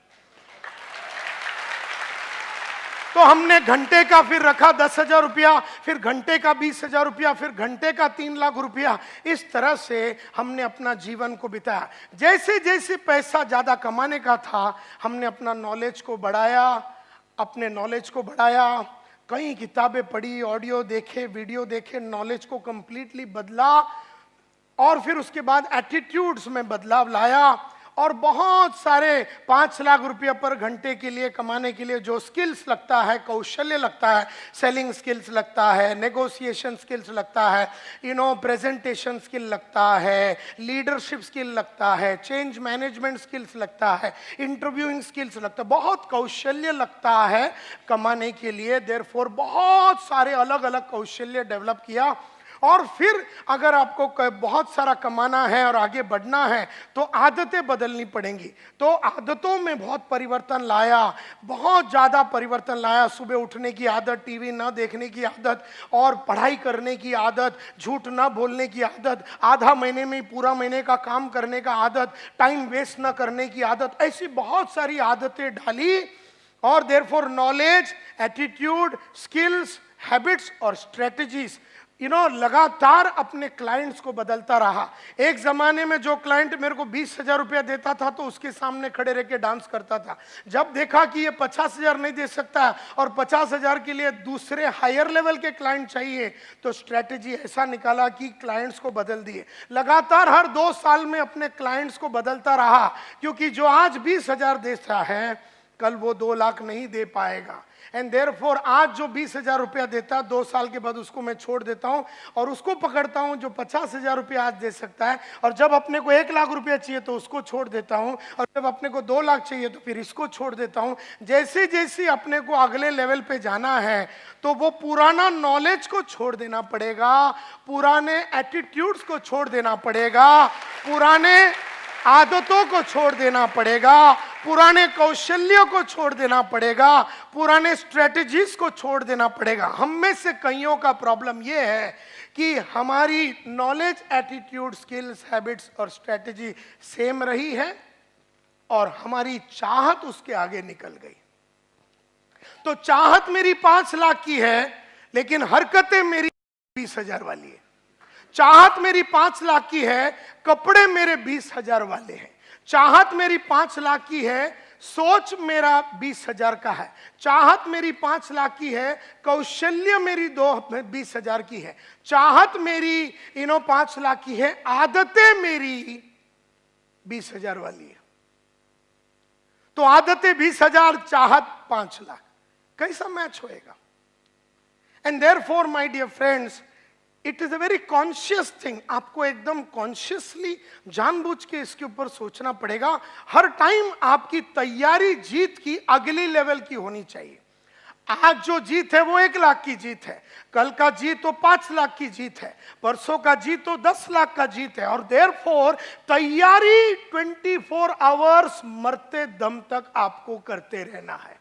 तो हमने घंटे का फिर रखा 10,000 रुपया, फिर घंटे का 20,000 रुपया, फिर घंटे का 3 लाख रुपया। इस तरह से हमने अपना जीवन को बिताया। जैसे जैसे पैसा ज्यादा कमाने का था हमने अपना नॉलेज को बढ़ाया, अपने नॉलेज को बढ़ाया, कई किताबें पढ़ी, ऑडियो देखे, वीडियो देखे, नॉलेज को कंप्लीटली बदला। और फिर उसके बाद एटीट्यूड्स में बदलाव लाया और बहुत सारे 5 लाख रुपया पर घंटे के लिए कमाने के लिए जो स्किल्स लगता है, कौशल्य लगता है, सेलिंग स्किल्स लगता है, नेगोशिएशन स्किल्स लगता है, प्रेजेंटेशन स्किल लगता है, लीडरशिप स्किल लगता है, चेंज मैनेजमेंट स्किल्स लगता है, इंटरव्यूइंग स्किल्स लगता है, बहुत कौशल्य लगता है कमाने के लिए। देयरफॉर बहुत सारे अलग अलग कौशल्य डेवलप किया। और फिर अगर आपको बहुत सारा कमाना है और आगे बढ़ना है तो आदतें बदलनी पड़ेंगी। तो आदतों में बहुत परिवर्तन लाया, बहुत ज़्यादा परिवर्तन लाया। सुबह उठने की आदत, टीवी ना देखने की आदत, और पढ़ाई करने की आदत, झूठ ना बोलने की आदत, आधा महीने में पूरा महीने का काम करने का आदत, टाइम वेस्ट ना करने की आदत, ऐसी बहुत सारी आदतें डाली। और therefore knowledge, attitude, skills, habits और स्ट्रेटजीज लगातार अपने क्लाइंट्स को बदलता रहा। एक जमाने में जो क्लाइंट मेरे को 20,000 रुपया देता था तो उसके सामने खड़े रह के डांस करता था। जब देखा कि ये 50,000 नहीं दे सकता और 50,000 के लिए दूसरे हायर लेवल के क्लाइंट चाहिए तो स्ट्रेटेजी ऐसा निकाला कि क्लाइंट्स को बदल दिए। लगातार हर 2 साल में अपने क्लाइंट्स को बदलता रहा, क्योंकि जो आज 20,000 देता है कल वो 2 लाख नहीं दे पाएगा। एंड देयरफॉर आज जो 20,000 रुपया देता है 2 साल के बाद उसको मैं छोड़ देता हूं और उसको पकड़ता हूं जो 50,000 रुपया आज दे सकता है। और जब अपने को 1 लाख रुपया चाहिए तो उसको छोड़ देता हूं, और जब अपने को 2 लाख चाहिए तो फिर इसको छोड़ देता हूं। जैसे जैसे अपने को अगले लेवल पे जाना है तो वो पुराना नॉलेज को छोड़ देना पड़ेगा, पुराने एटीट्यूड्स को छोड़ देना पड़ेगा, पुराने आदतों को छोड़ देना पड़ेगा, पुराने कौशल्यों को छोड़ देना पड़ेगा, पुराने स्ट्रेटजीज को छोड़ देना पड़ेगा। हम में से कईयों का प्रॉब्लम यह है कि हमारी नॉलेज, एटीट्यूड, स्किल्स, हैबिट्स और स्ट्रेटजी सेम रही है और हमारी चाहत उसके आगे निकल गई। तो चाहत मेरी 5 लाख की है लेकिन हरकतें मेरी 20,000 वाली है। चाहत मेरी 5 लाख की है, कपड़े मेरे 20,000 वाले हैं। चाहत मेरी 5 लाख की है, सोच मेरा 20,000 का है। चाहत मेरी 5 लाख की है, कौशल्य मेरी 20,000 की है। चाहत मेरी 5 लाख की है, आदतें मेरी 20,000 वाली है। तो आदतें 20,000, चाहत 5 लाख, कैसा मैच होएगा? And therefore my dear friends, it is a very conscious thing. आपको एकदम कॉन्शियसली जानबूझ के इसके ऊपर सोचना पड़ेगा। हर टाइम आपकी तैयारी जीत की अगली लेवल की होनी चाहिए। आज जो जीत है वो 1 लाख की जीत है, कल का जीत तो 5 लाख की जीत है, परसों का जीत तो 10 लाख का जीत है। और देयरफॉर तैयारी 24 आवर्स मरते दम तक आपको करते रहना है।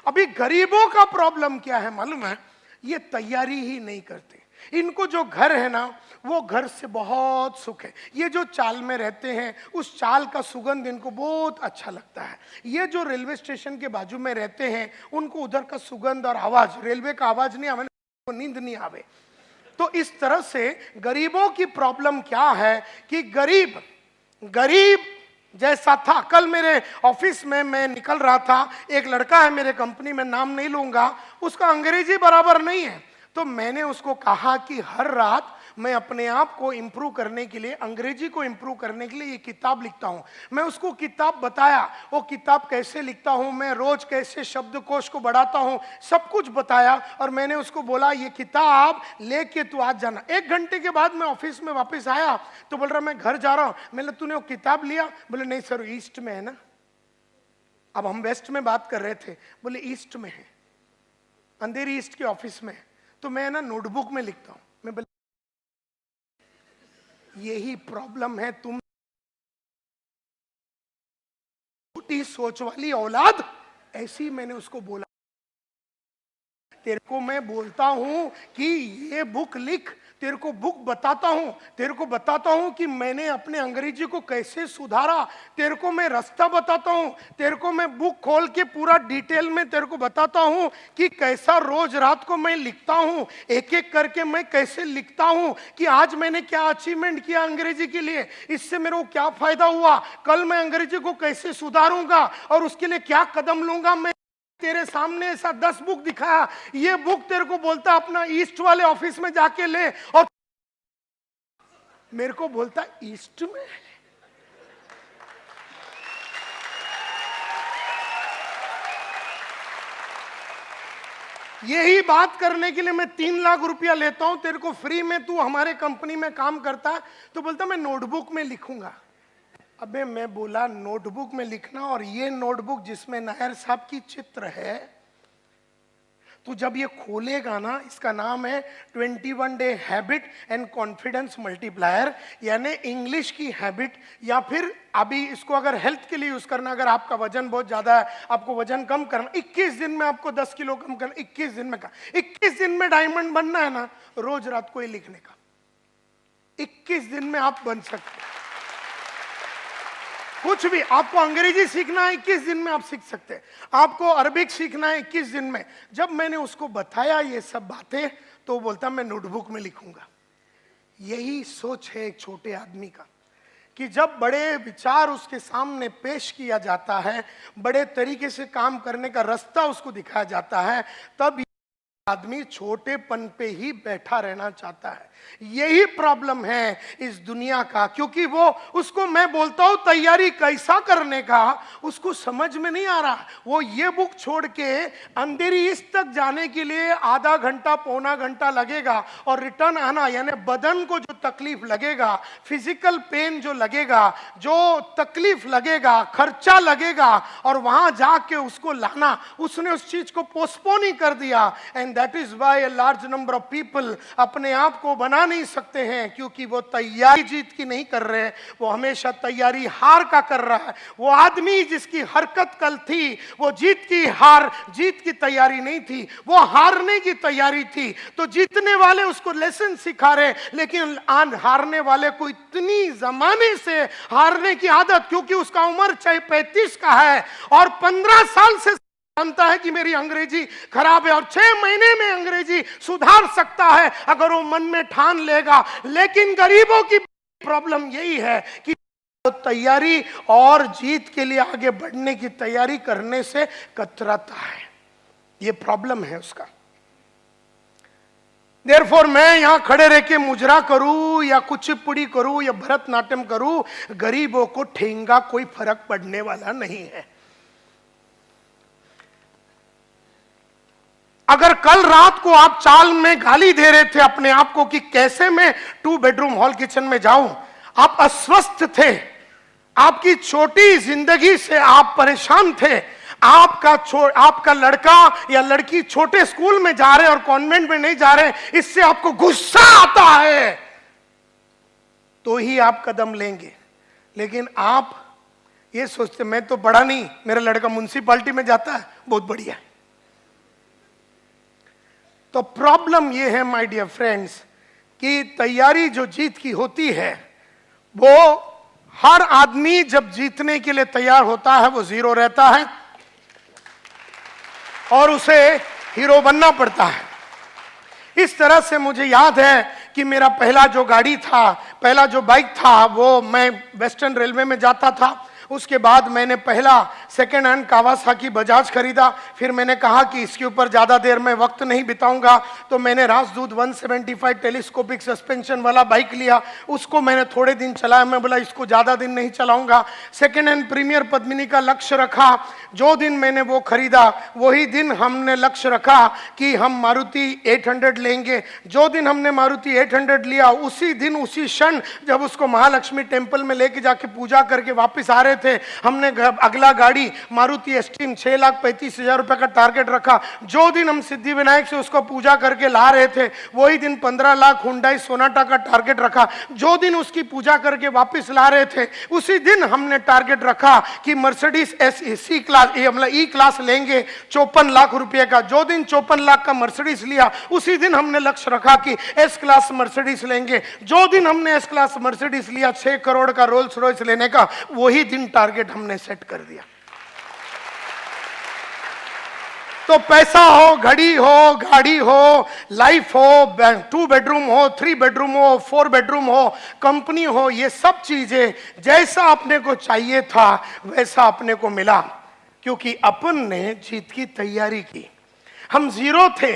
अभी गरीबों का प्रॉब्लम क्या है मालूम है? ये तैयारी ही नहीं करते। इनको जो घर है ना वो घर से बहुत सुख है। ये जो चाल में रहते हैं उस चाल का सुगंध इनको बहुत अच्छा लगता है। ये जो रेलवे स्टेशन के बाजू में रहते हैं उनको उधर का सुगंध और आवाज, रेलवे का आवाज नहीं आवे, नींद नहीं आवे। तो इस तरह से गरीबों की प्रॉब्लम क्या है कि गरीब जैसा था। कल मेरे ऑफिस में मैं निकल रहा था, एक लड़का है मेरे कंपनी में, नाम नहीं लूंगा, उसका अंग्रेजी बराबर नहीं है। तो मैंने उसको कहा कि हर रात मैं अपने आप को इंप्रूव करने के लिए, अंग्रेजी को इंप्रूव करने के लिए ये किताब लिखता हूँ। मैं उसको किताब बताया, वो किताब कैसे लिखता हूँ, मैं रोज कैसे शब्दकोश को बढ़ाता हूँ, सब कुछ बताया। और मैंने उसको बोला ये किताब लेके तू आज जाना। 1 घंटे के बाद मैं ऑफिस में वापस आया तो बोल रहा मैं घर जा रहा हूँ। मैंने तूने वो किताब लिया? बोले नहीं सर, ईस्ट में है ना। अब हम वेस्ट में बात कर रहे थे, बोले ईस्ट में है, अंधेरी ईस्ट के ऑफिस में है। तो मैं ना नोटबुक में लिखता हूं। मैं बोला यही प्रॉब्लम है, तुम छोटी सोच वाली औलाद ऐसे ही मैंने उसको बोला, तेरे को मैं बोलता हूं कि ये बुक लिख, तेरे को बुक बताता हूं, तेरे को बताता हूं कि मैंने अपने अंग्रेजी को कैसे सुधारा, तेरे को मैं रास्ता बताता हूं, तेरे को मैं बुक खोल के पूरा डिटेल में तेरे को बताता हूं कि कैसा रोज रात को मैं लिखता हूं, एक एक करके मैं कैसे लिखता हूं कि आज मैंने क्या अचीवमेंट किया अंग्रेजी के लिए, इससे मेरे को क्या फायदा हुआ, कल मैं अंग्रेजी को कैसे सुधारूंगा और उसके लिए क्या कदम लूंगा। मैं तेरे सामने ऐसा 10 बुक दिखाया, ये बुक तेरे को बोलता अपना ईस्ट वाले ऑफिस में जाके ले, और मेरे को बोलता ईस्ट में। यही बात करने के लिए मैं 3 लाख रुपया लेता हूं तेरे को फ्री में, तू हमारे कंपनी में काम करता है, तो बोलता मैं नोटबुक में लिखूंगा। अबे मैं बोला नोटबुक में लिखना, और ये नोटबुक जिसमें नायर साहब की चित्र है, तो जब ये खोलेगा ना, इसका नाम है 21 day habit and confidence multiplier, यानी इंग्लिश की हैबिट, या फिर अभी इसको अगर हेल्थ के लिए यूज करना, अगर आपका वजन बहुत ज्यादा है, आपको वजन कम करना, 21 दिन में आपको 10 किलो कम करना, 21 दिन में 21 दिन में डायमंड बनना है ना, रोज रात को ये लिखने का, 21 दिन में आप बन सकते हैं। कुछ भी आपको अंग्रेजी सीखना है 21 दिन में आप सीख सकते हैं, आपको अरबिक सीखना है 21 दिन में। जब मैंने उसको बताया ये सब बातें, तो बोलता मैं नोटबुक में लिखूंगा। यही सोच है एक छोटे आदमी का, कि जब बड़े विचार उसके सामने पेश किया जाता है, बड़े तरीके से काम करने का रास्ता उसको दिखाया जाता है, तब आदमी छोटेपन पे ही बैठा रहना चाहता है। यही प्रॉब्लम है इस दुनिया का, क्योंकि वो उसको मैं बोलता हूं तैयारी कैसा करने का, उसको समझ में नहीं आ रहा। वो ये बुक छोड़ के अंधेरी ईस्ट तक जाने के लिए आधा घंटा पौना घंटा लगेगा, और रिटर्न आना, यानी बदन को जो तकलीफ लगेगा, फिजिकल पेन जो लगेगा, जो तकलीफ लगेगा, खर्चा लगेगा, और वहां जाके उसको लाना, उसने उस चीज को पोस्टपोन ही कर दिया। And that is why a large number of people अपने आप को बना नहीं सकते हैं, क्योंकि वो तैयारी जीत की नहीं कर रहे, वो हमेशा तैयारी हार का कर रहा है। वो आदमी जिसकी हरकत कल थी, वो जीत की तैयारी नहीं थी, वो हारने की तैयारी थी। तो जीतने वाले उसको लेसन सिखा रहे, लेकिन हारने वाले को इतनी जमाने से हारने की आदत, क्योंकि उसका उम्र चाहे 35 का है और 15 साल से जानता है कि मेरी अंग्रेजी खराब है, और 6 महीने में अंग्रेजी सुधार सकता है अगर वो मन में ठान लेगा। लेकिन गरीबों की प्रॉब्लम यही है कि तैयारी और जीत के लिए आगे बढ़ने की तैयारी करने से कतराता है। ये प्रॉब्लम है उसका। देयरफॉर मैं यहां खड़े रह के मुजरा करूं या कुचिपुड़ी करूं या भरतनाट्यम करूं, गरीबों को ठेंगा कोई फर्क पड़ने वाला नहीं है। अगर कल रात को आप चाल में गाली दे रहे थे अपने आप को कि कैसे मैं 2 बेडरूम हॉल किचन में जाऊं, आप अस्वस्थ थे, आपकी छोटी जिंदगी से आप परेशान थे, आपका लड़का या लड़की छोटे स्कूल में जा रहे और कॉन्वेंट में नहीं जा रहे, इससे आपको गुस्सा आता है, तो ही आप कदम लेंगे। लेकिन आप ये सोचते मैं तो बड़ा नहीं, मेरा लड़का म्युनिसिपैलिटी में जाता है, बहुत बढ़िया। तो प्रॉब्लम ये है माय डियर फ्रेंड्स कि तैयारी जो जीत की होती है, वो हर आदमी जब जीतने के लिए तैयार होता है वो जीरो रहता है और उसे हीरो बनना पड़ता है। इस तरह से मुझे याद है कि मेरा पहला जो गाड़ी था, पहला जो बाइक था, वो मैं वेस्टर्न रेलवे में जाता था। उसके बाद मैंने पहला सेकेंड हैंड कावासाकी बजाज खरीदा। फिर मैंने कहा कि इसके ऊपर ज़्यादा देर में वक्त नहीं बिताऊंगा, तो मैंने राजदूत 175 टेलीस्कोपिक सस्पेंशन वाला बाइक लिया। उसको मैंने थोड़े दिन चलाया, मैं बोला इसको ज़्यादा दिन नहीं चलाऊंगा। सेकेंड हैंड प्रीमियर पद्मिनी का लक्ष्य रखा। जो दिन मैंने वो खरीदा वही दिन हमने लक्ष्य रखा कि हम मारुति 800 लेंगे। जो दिन हमने मारुति 800 लिया, उसी दिन उसी क्षण जब उसको महालक्ष्मी टेम्पल में लेके जाके पूजा करके वापस आ रहे थे, हमने अगला गाड़ी गाड़ी मारुति एस्टीम 6,35,000 रुपए का टारगेट रखा। जो दिन हम सिद्धि विनायक से उसको पूजा करके ला रहे थे वही दिन 15 लाख हुंडई सोनाटा का टारगेट रखा। जो दिन उसकी पूजा करके वापस ला रहे थे उसी दिन हमने टारगेट रखा कि मर्सिडीज सी क्लास मतलब ई क्लास लेंगे 54 लाख रुपए का। जो दिन 54 लाख का मर्सिडीज लिया उसी दिन हमने लक्ष्य रखा कि एस क्लास मर्सिडीज लेंगे। जो दिन हमने एस क्लास मर्सिडीज लिया 6 करोड़ का रोल्स रॉयस लेने का, वही दिन टारगेट हमने सेट कर दिया। तो पैसा हो, घड़ी हो, गाड़ी हो, लाइफ हो, 2 बेडरूम हो, 3 बेडरूम हो, 4 बेडरूम हो, कंपनी हो, ये सब चीजें जैसा अपने को चाहिए था वैसा अपने को मिला, क्योंकि अपन ने जीत की तैयारी की। हम जीरो थे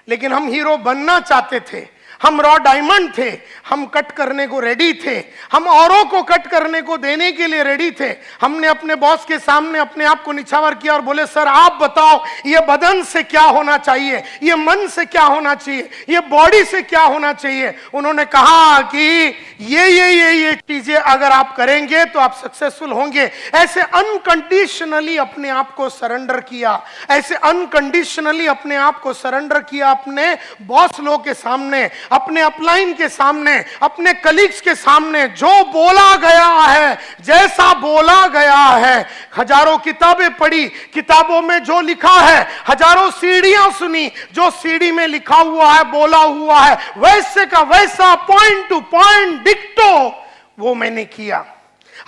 लेकिन हम हीरो बनना चाहते थे। हम रॉ डायमंड थे, हम कट करने को रेडी थे, हम औरों को कट करने को देने के लिए रेडी थे। हमने अपने बॉस के सामने अपने आप को निछावर किया और बोले सर आप बताओ ये बदन से क्या होना चाहिए, ये मन से क्या होना चाहिए, ये बॉडी से क्या होना चाहिए। उन्होंने कहा कि ये चीजें अगर आप करेंगे तो आप सक्सेसफुल होंगे। ऐसे अनकंडीशनली अपने आप को सरेंडर किया, ऐसे अनकंडीशनली अपने आप को सरेंडर किया अपने बॉस लोग के सामने, अपने अपलाइन के सामने, अपने कलीग्स के सामने। जो बोला गया है, जैसा बोला गया है, हजारों किताबें पढ़ी, किताबों में जो लिखा है, हजारों सीढ़ियां सुनी, जो सीढ़ी में लिखा हुआ है, बोला हुआ है, वैसे का वैसा पॉइंट टू पॉइंट डिक्टो वो मैंने किया।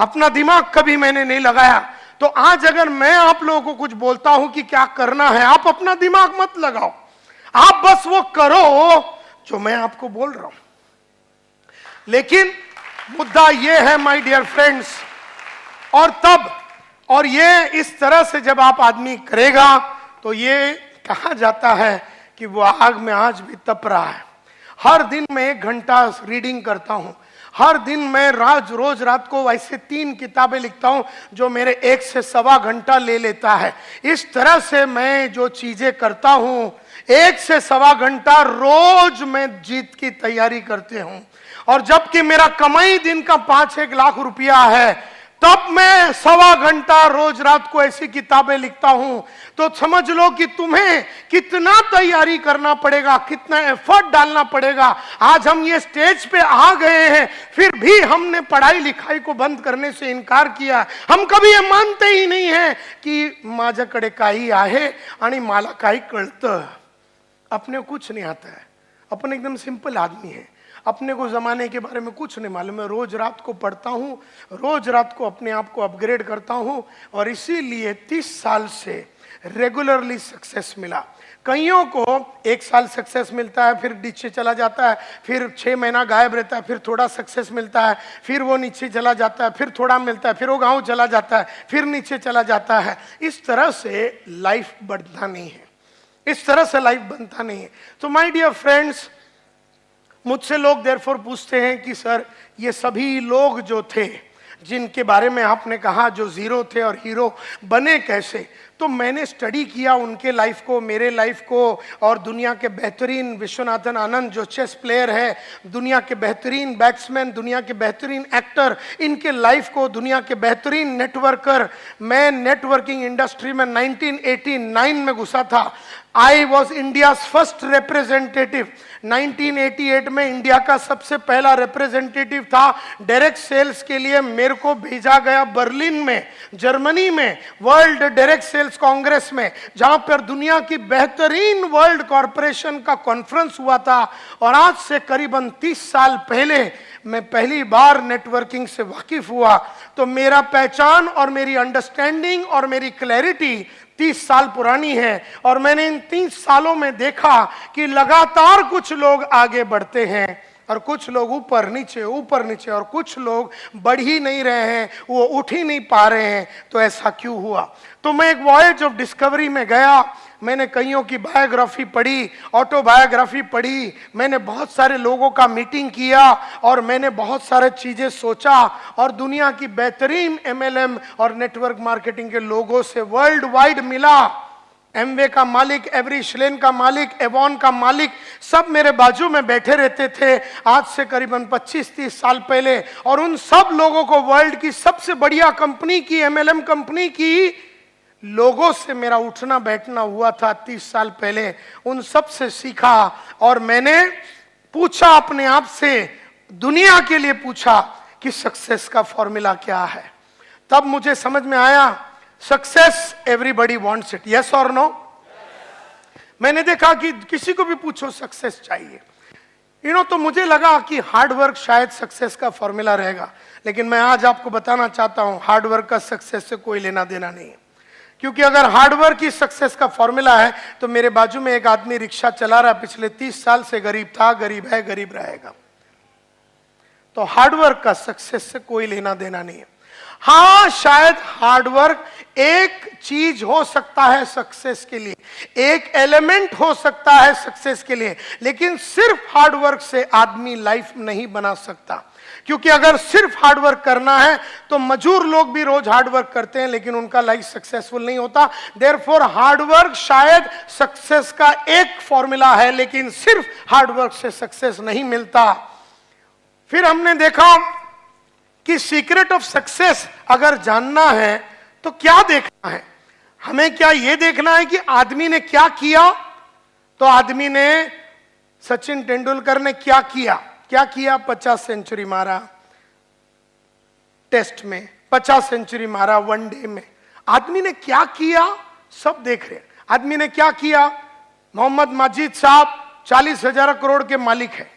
अपना दिमाग कभी मैंने नहीं लगाया। तो आज अगर मैं आप लोगों को कुछ बोलता हूं कि क्या करना है, आप अपना दिमाग मत लगाओ, आप बस वो करो जो मैं आपको बोल रहा हूं। लेकिन मुद्दा यह है माय डियर फ्रेंड्स, और ये इस तरह से जब आप आदमी करेगा तो ये कहा जाता है कि वो आग में आज भी तप रहा है। हर दिन मैं 1 घंटा रीडिंग करता हूं, हर दिन मैं रोज रात को ऐसे 3 किताबें लिखता हूं जो मेरे 1 से सवा घंटा ले लेता है। इस तरह से मैं जो चीजें करता हूं 1 से सवा घंटा रोज मैं जीत की तैयारी करते हूं। और जबकि मेरा कमाई दिन का 5-1 लाख रुपया है, तब मैं सवा घंटा रोज रात को ऐसी किताबें लिखता हूं। तो समझ लो कि तुम्हें कितना तैयारी करना पड़ेगा, कितना एफर्ट डालना पड़ेगा। आज हम ये स्टेज पे आ गए हैं, फिर भी हमने पढ़ाई लिखाई को बंद करने से इनकार किया। हम कभी ये मानते ही नहीं है कि माझ्याकडे काही आहे आणि मला काही कळतं। अपने को कुछ नहीं आता है, अपन एकदम सिंपल आदमी है, अपने को जमाने के बारे में कुछ नहीं मालूम है। रोज रात को पढ़ता हूँ, रोज रात को अपने आप को अपग्रेड करता हूँ, और इसीलिए 30 साल से रेगुलरली सक्सेस मिला। कईयों को 1 साल सक्सेस मिलता है, फिर नीचे चला जाता है, फिर 6 महीना गायब रहता है, फिर थोड़ा सक्सेस मिलता है, फिर वो नीचे चला जाता है, फिर थोड़ा मिलता है, फिर वो गाँव चला जाता है, फिर नीचे चला जाता है। इस तरह से लाइफ बढ़ता नहीं है, इस तरह से लाइफ बनता नहीं है। तो माय डियर फ्रेंड्स, मुझसे लोग देयरफॉर पूछते हैं कि सर ये सभी लोग जो थे जिनके बारे में आपने कहा जो जीरो थे और हीरो बने कैसे, तो मैंने स्टडी किया उनके लाइफ को, मेरे लाइफ को, और दुनिया के बेहतरीन विश्वनाथन आनंद जो चेस प्लेयर है, दुनिया के बेहतरीन बैट्समैन, दुनिया के बेहतरीन एक्टर, इनके लाइफ को, दुनिया के बेहतरीन नेटवर्कर। मैं नेटवर्किंग इंडस्ट्री में 1989 में घुसा था। I was India's first representative. 1988 में इंडिया का सबसे पहला रिप्रेजेंटेटिव था। डायरेक्ट सेल्स के लिए मेरे को भेजा गया बर्लिन में, जर्मनी में, वर्ल्ड डायरेक्ट सेल्स कांग्रेस में, जहां पर दुनिया की बेहतरीन वर्ल्ड कॉरपोरेशन का कॉन्फ्रेंस हुआ था। और आज से करीबन 30 साल पहले मैं पहली बार नेटवर्किंग से वाकिफ हुआ। तो मेरा पहचान और मेरी अंडरस्टैंडिंग और मेरी क्लैरिटी 30 साल पुरानी है। और मैंने इन 30 सालों में देखा कि लगातार कुछ लोग आगे बढ़ते हैं और कुछ लोग ऊपर नीचे, और कुछ लोग बढ़ ही नहीं रहे हैं, वो उठ ही नहीं पा रहे हैं। तो ऐसा क्यों हुआ? तो मैं एक वॉयज ऑफ डिस्कवरी में गया। मैंने कईयों की बायोग्राफी पढ़ी, ऑटोबायोग्राफी पढ़ी, मैंने बहुत सारे लोगों का मीटिंग किया, और मैंने बहुत सारे चीजें सोचा, और दुनिया की बेहतरीन MLM और नेटवर्क मार्केटिंग के लोगों से वर्ल्ड वाइड मिला। एमवे का मालिक, एवरी श्लेन का मालिक, एवॉन का मालिक, सब मेरे बाजू में बैठे रहते थे आज से करीबन 25-30 साल पहले। और उन सब लोगों को वर्ल्ड की सबसे बढ़िया कंपनी की, MLM कंपनी की लोगों से मेरा उठना बैठना हुआ था 30 साल पहले, उन सब से सीखा और मैंने पूछा अपने आप से, दुनिया के लिए पूछा कि सक्सेस का फॉर्मूला क्या है। तब मुझे समझ में आया, success everybody wants it, yes और नो। मैंने देखा कि किसी को भी पूछो सक्सेस चाहिए, तो मुझे लगा कि हार्ड वर्क शायद सक्सेस का फॉर्मूला रहेगा, लेकिन मैं आज आपको बताना चाहता हूं हार्ड वर्क का सक्सेस से कोई लेना देना नहीं है। क्योंकि अगर हार्ड वर्क ही सक्सेस का फॉर्मूला है तो मेरे बाजू में एक आदमी रिक्शा चला रहा है, पिछले 30 साल से गरीब था, गरीब है, गरीब रहेगा। तो हार्ड वर्क का सक्सेस से कोई लेना देना नहीं है। हाँ, शायद हार्ड वर्क एक चीज हो सकता है सक्सेस के लिए, एक एलिमेंट हो सकता है सक्सेस के लिए, लेकिन सिर्फ हार्ड वर्क से आदमी लाइफ नहीं बना सकता। क्योंकि अगर सिर्फ हार्ड वर्क करना है तो मजदूर लोग भी रोज हार्ड वर्क करते हैं, लेकिन उनका लाइफ सक्सेसफुल नहीं होता। देयरफॉर हार्ड वर्क शायद सक्सेस का एक फॉर्मूला है, लेकिन सिर्फ हार्ड वर्क से सक्सेस नहीं मिलता। फिर हमने देखा कि सीक्रेट ऑफ सक्सेस अगर जानना है तो क्या देखना है, हमें क्या यह देखना है कि आदमी ने क्या किया। तो आदमी ने, सचिन तेंदुलकर ने क्या किया, 50 सेंचुरी मारा टेस्ट में, 50 सेंचुरी मारा वनडे में। आदमी ने क्या किया सब देख रहे हैं। आदमी ने क्या किया, मोहम्मद माजिद साहब 40,000 करोड़ के मालिक है,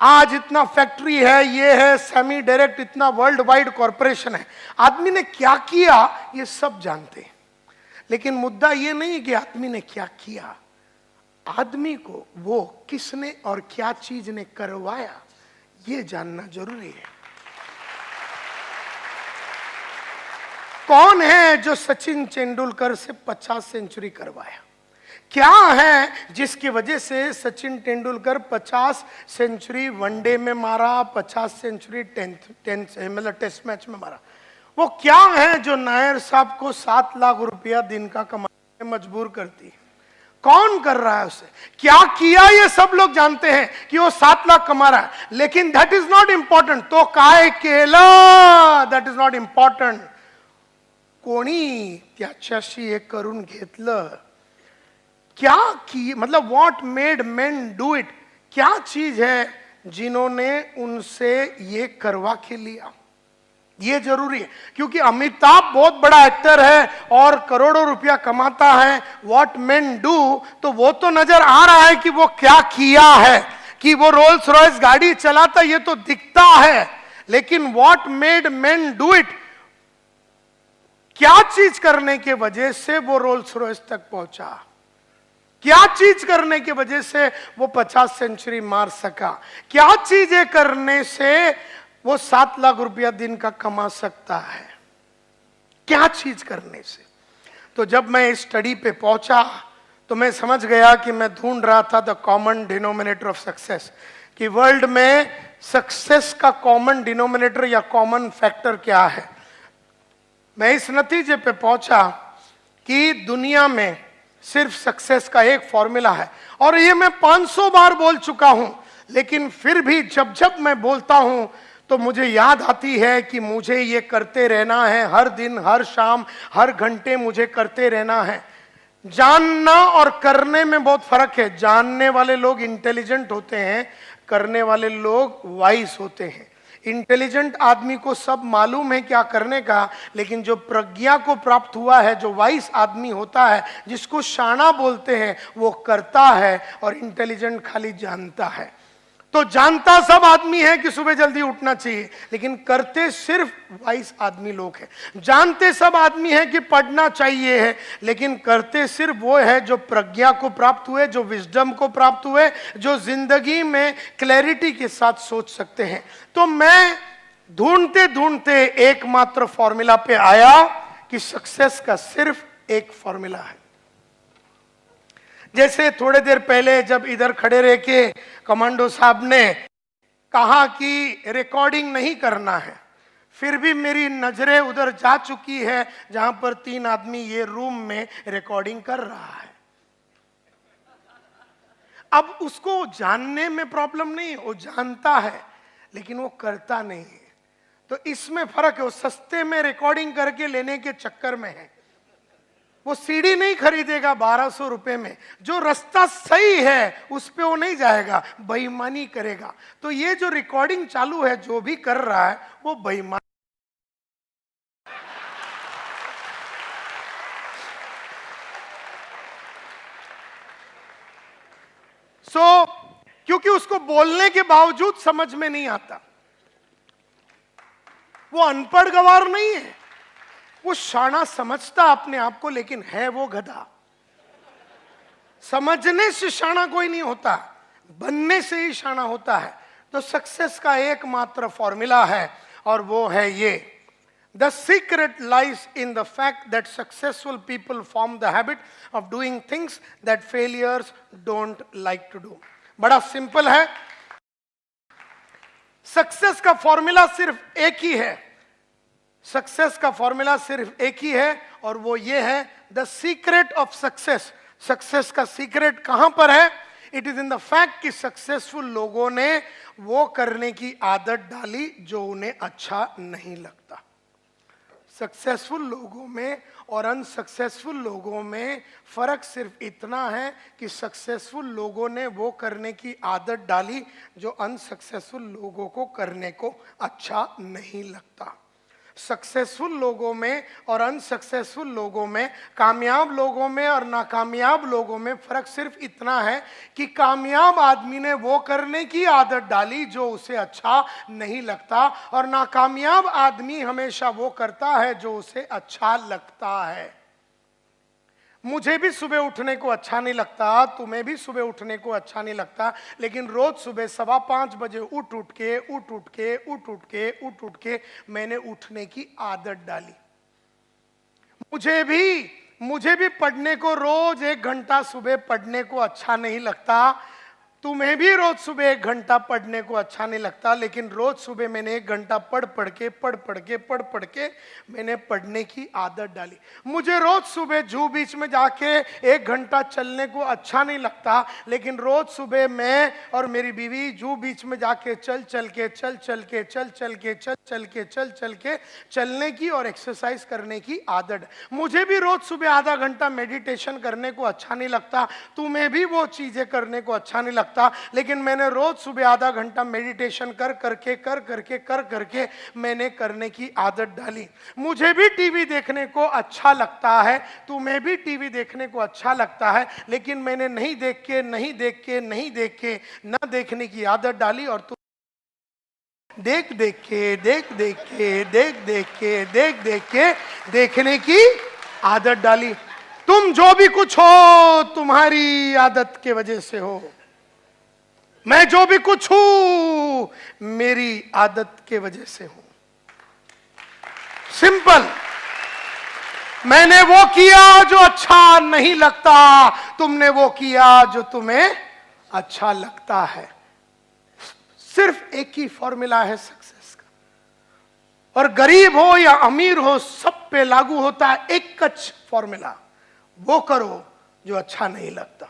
आज इतना फैक्ट्री है, ये है, सेमी डायरेक्ट इतना वर्ल्ड वाइड कॉरपोरेशन है। आदमी ने क्या किया ये सब जानते हैं, लेकिन मुद्दा ये नहीं कि आदमी ने क्या किया, आदमी को वो किसने और क्या चीज ने करवाया ये जानना जरूरी है। कौन है जो सचिन तेंदुलकर से 50 सेंचुरी करवाया, क्या है जिसकी वजह से सचिन तेंदुलकर 50 सेंचुरी वनडे में मारा, 50 सेंचुरी मतलब टेस्ट मैच में मारा। वो क्या है जो नायर साहब को 7 लाख रुपया दिन का कमाने में मजबूर करती है। कौन कर रहा है उसे, क्या किया ये सब लोग जानते हैं कि वो 7 लाख कमा रहा है, लेकिन दैट इज नॉट इंपॉर्टंट। तो काय केला, दैट इज नॉट इंपॉर्टंट। कोणी त्याच्याशी हे करून घेतलं, क्या की, मतलब what made main do it, क्या चीज है जिन्होंने उनसे ये करवा के लिया, ये जरूरी है। क्योंकि अमिताभ बहुत बड़ा एक्टर है और करोड़ों रुपया कमाता है, व्हाट मेन डू, तो वो तो नजर आ रहा है कि वो क्या किया है, कि वो रोल्स रॉयस गाड़ी चलाता, ये तो दिखता है, लेकिन what made main do it, क्या चीज करने के वजह से वो रोल्स रॉयस तक पहुंचा, क्या चीज करने की वजह से वो 50 सेंचुरी मार सका, क्या चीजें करने से वो 7 लाख रुपया दिन का कमा सकता है, क्या चीज करने से। तो जब मैं इस स्टडी पे पहुंचा तो मैं समझ गया कि मैं ढूंढ रहा था the common denominator of success, कि वर्ल्ड में सक्सेस का कॉमन डिनोमिनेटर या कॉमन फैक्टर क्या है। मैं इस नतीजे पे पहुंचा कि दुनिया में सिर्फ सक्सेस का एक फॉर्मूला है, और ये मैं 500 बार बोल चुका हूं, लेकिन फिर भी जब जब मैं बोलता हूं तो मुझे याद आती है कि मुझे ये करते रहना है, हर दिन, हर शाम, हर घंटे मुझे करते रहना है। जानना और करने में बहुत फर्क है। जानने वाले लोग इंटेलिजेंट होते हैं, करने वाले लोग वाइज होते हैं। इंटेलिजेंट आदमी को सब मालूम है क्या करने का, लेकिन जो प्रज्ञा को प्राप्त हुआ है, जो वाइस आदमी होता है, जिसको शाना बोलते हैं, वो करता है, और इंटेलिजेंट खाली जानता है। तो जानता सब आदमी है कि सुबह जल्दी उठना चाहिए, लेकिन करते सिर्फ वाइस आदमी लोग हैं। जानते सब आदमी है कि पढ़ना चाहिए है, लेकिन करते सिर्फ वो है जो प्रज्ञा को प्राप्त हुए, जो विजडम को प्राप्त हुए, जो जिंदगी में क्लैरिटी के साथ सोच सकते हैं। तो मैं ढूंढते ढूंढते एकमात्र फॉर्मूला पे आया कि सक्सेस का सिर्फ एक फॉर्मूला है। जैसे थोड़े देर पहले जब इधर खड़े रह के कमांडो साहब ने कहा कि रिकॉर्डिंग नहीं करना है, फिर भी मेरी नजरें उधर जा चुकी है जहां पर 3 आदमी ये रूम में रिकॉर्डिंग कर रहा है। अब उसको जानने में प्रॉब्लम नहीं, वो जानता है लेकिन वो करता नहीं है। तो इसमें फर्क है, वो सस्ते में रिकॉर्डिंग करके लेने के चक्कर में है। वो सीढ़ी नहीं खरीदेगा 1200 रुपए में, जो रास्ता सही है उस पे वो नहीं जाएगा, बेईमानी करेगा। तो ये जो रिकॉर्डिंग चालू है, जो भी कर रहा है वो बेईमान। क्योंकि उसको बोलने के बावजूद समझ में नहीं आता। वो अनपढ़ गवार नहीं है, वो शाना समझता अपने आप को, लेकिन है वो गधा। समझने से शाना कोई नहीं होता, बनने से ही शाना होता है। तो सक्सेस का एकमात्र फॉर्मूला है, और वो है ये: The secret lies in the fact that successful people form the habit of doing things that failures don't like to do. बड़ा सिंपल है। सक्सेस का फॉर्मूला सिर्फ एक ही है, सक्सेस का फॉर्मूला सिर्फ एक ही है, और वो ये है the secret of success. Success का सीक्रेट कहां पर है? It is in the fact कि सक्सेसफुल लोगों ने वो करने की आदत डाली जो उन्हें अच्छा नहीं लगता। सक्सेसफुल लोगों में और अनसक्सेसफुल लोगों में फर्क सिर्फ इतना है कि सक्सेसफुल लोगों ने वो करने की आदत डाली जो अनसक्सेसफुल लोगों को करने को अच्छा नहीं लगता। सक्सेसफुल लोगों में और अनसक्सेसफुल लोगों में, कामयाब लोगों में और नाकामयाब लोगों में फर्क सिर्फ इतना है कि कामयाब आदमी ने वो करने की आदत डाली जो उसे अच्छा नहीं लगता, और नाकामयाब आदमी हमेशा वो करता है जो उसे अच्छा लगता है। मुझे भी सुबह उठने को अच्छा नहीं लगता, तुम्हें भी सुबह उठने को अच्छा नहीं लगता, लेकिन रोज सुबह 5:15 बजे उठ के मैंने उठने की आदत डाली। मुझे भी पढ़ने को रोज 1 घंटा सुबह पढ़ने को अच्छा नहीं लगता, तुम्हें भी रोज सुबह 1 घंटा पढ़ने को अच्छा नहीं लगता, लेकिन रोज सुबह मैंने 1 घंटा पढ़ पढ़ के मैंने पढ़ने की आदत डाली। मुझे रोज सुबह जू बीच में जाके 1 घंटा चलने को अच्छा नहीं लगता, लेकिन रोज सुबह मैं और मेरी बीवी जू बीच में जाके चल के चलने की और एक्सरसाइज करने की आदत। मुझे भी रोज सुबह आधा घंटा मेडिटेशन करने को अच्छा नहीं लगता, तुम्हें भी वो चीजें करने को अच्छा नहीं लगता, लेकिन मैंने रोज सुबह आधा घंटा मेडिटेशन कर करके मैंने करने की आदत डाली। मुझे भी टीवी देखने को अच्छा लगता है, तुम्हें भी टीवी देखने को अच्छा लगता है, लेकिन मैंने नहीं देख के ना देखने की आदत डाली, और तुम देख के देखने की आदत डाली। तुम जो भी कुछ हो तुम्हारी आदत के वजह से हो, मैं जो भी कुछ हूं मेरी आदत के वजह से हूं। सिंपल। मैंने वो किया जो अच्छा नहीं लगता, तुमने वो किया जो तुम्हें अच्छा लगता है। सिर्फ एक ही फॉर्मूला है सक्सेस का, और गरीब हो या अमीर हो सब पे लागू होता है एक कच फॉर्मूला: वो करो जो अच्छा नहीं लगता।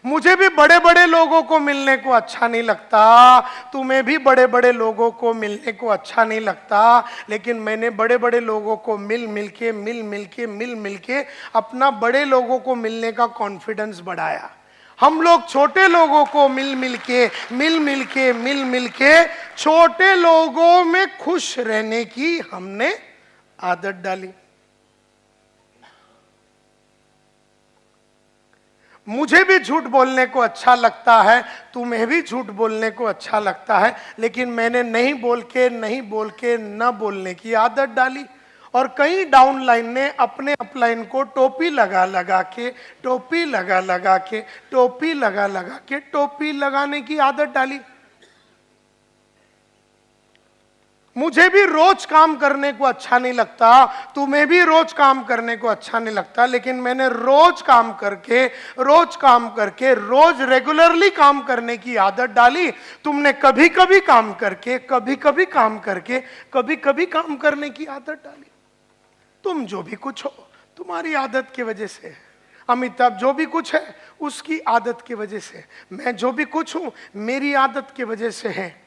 मुझे भी बड़े बड़े लोगों को मिलने को अच्छा नहीं लगता, तुम्हें भी बड़े बड़े लोगों को मिलने को अच्छा नहीं लगता, लेकिन मैंने बड़े बड़े लोगों को मिल मिल के अपना बड़े लोगों को मिलने का कॉन्फिडेंस बढ़ाया। हम लोग छोटे लोगों को मिल के छोटे लोगों में खुश रहने की हमने आदत डाली। मुझे भी झूठ बोलने को अच्छा लगता है, तुम्हें भी झूठ बोलने को अच्छा लगता है, लेकिन मैंने नहीं बोल के न बोलने की आदत डाली। और कई डाउनलाइन ने अपने अपलाइन को टोपी लगा के टोपी लगाने की आदत डाली। मुझे भी रोज काम करने को अच्छा नहीं लगता, तुम्हें भी रोज काम करने को अच्छा नहीं लगता, लेकिन मैंने रोज काम करके रोज रेगुलरली काम करने की आदत डाली। तुमने कभी कभी काम करने की आदत डाली। तुम जो भी कुछ हो तुम्हारी आदत की वजह से है। अमिताभ जो भी कुछ है उसकी आदत की वजह से, मैं जो भी कुछ हूं मेरी आदत की वजह से है।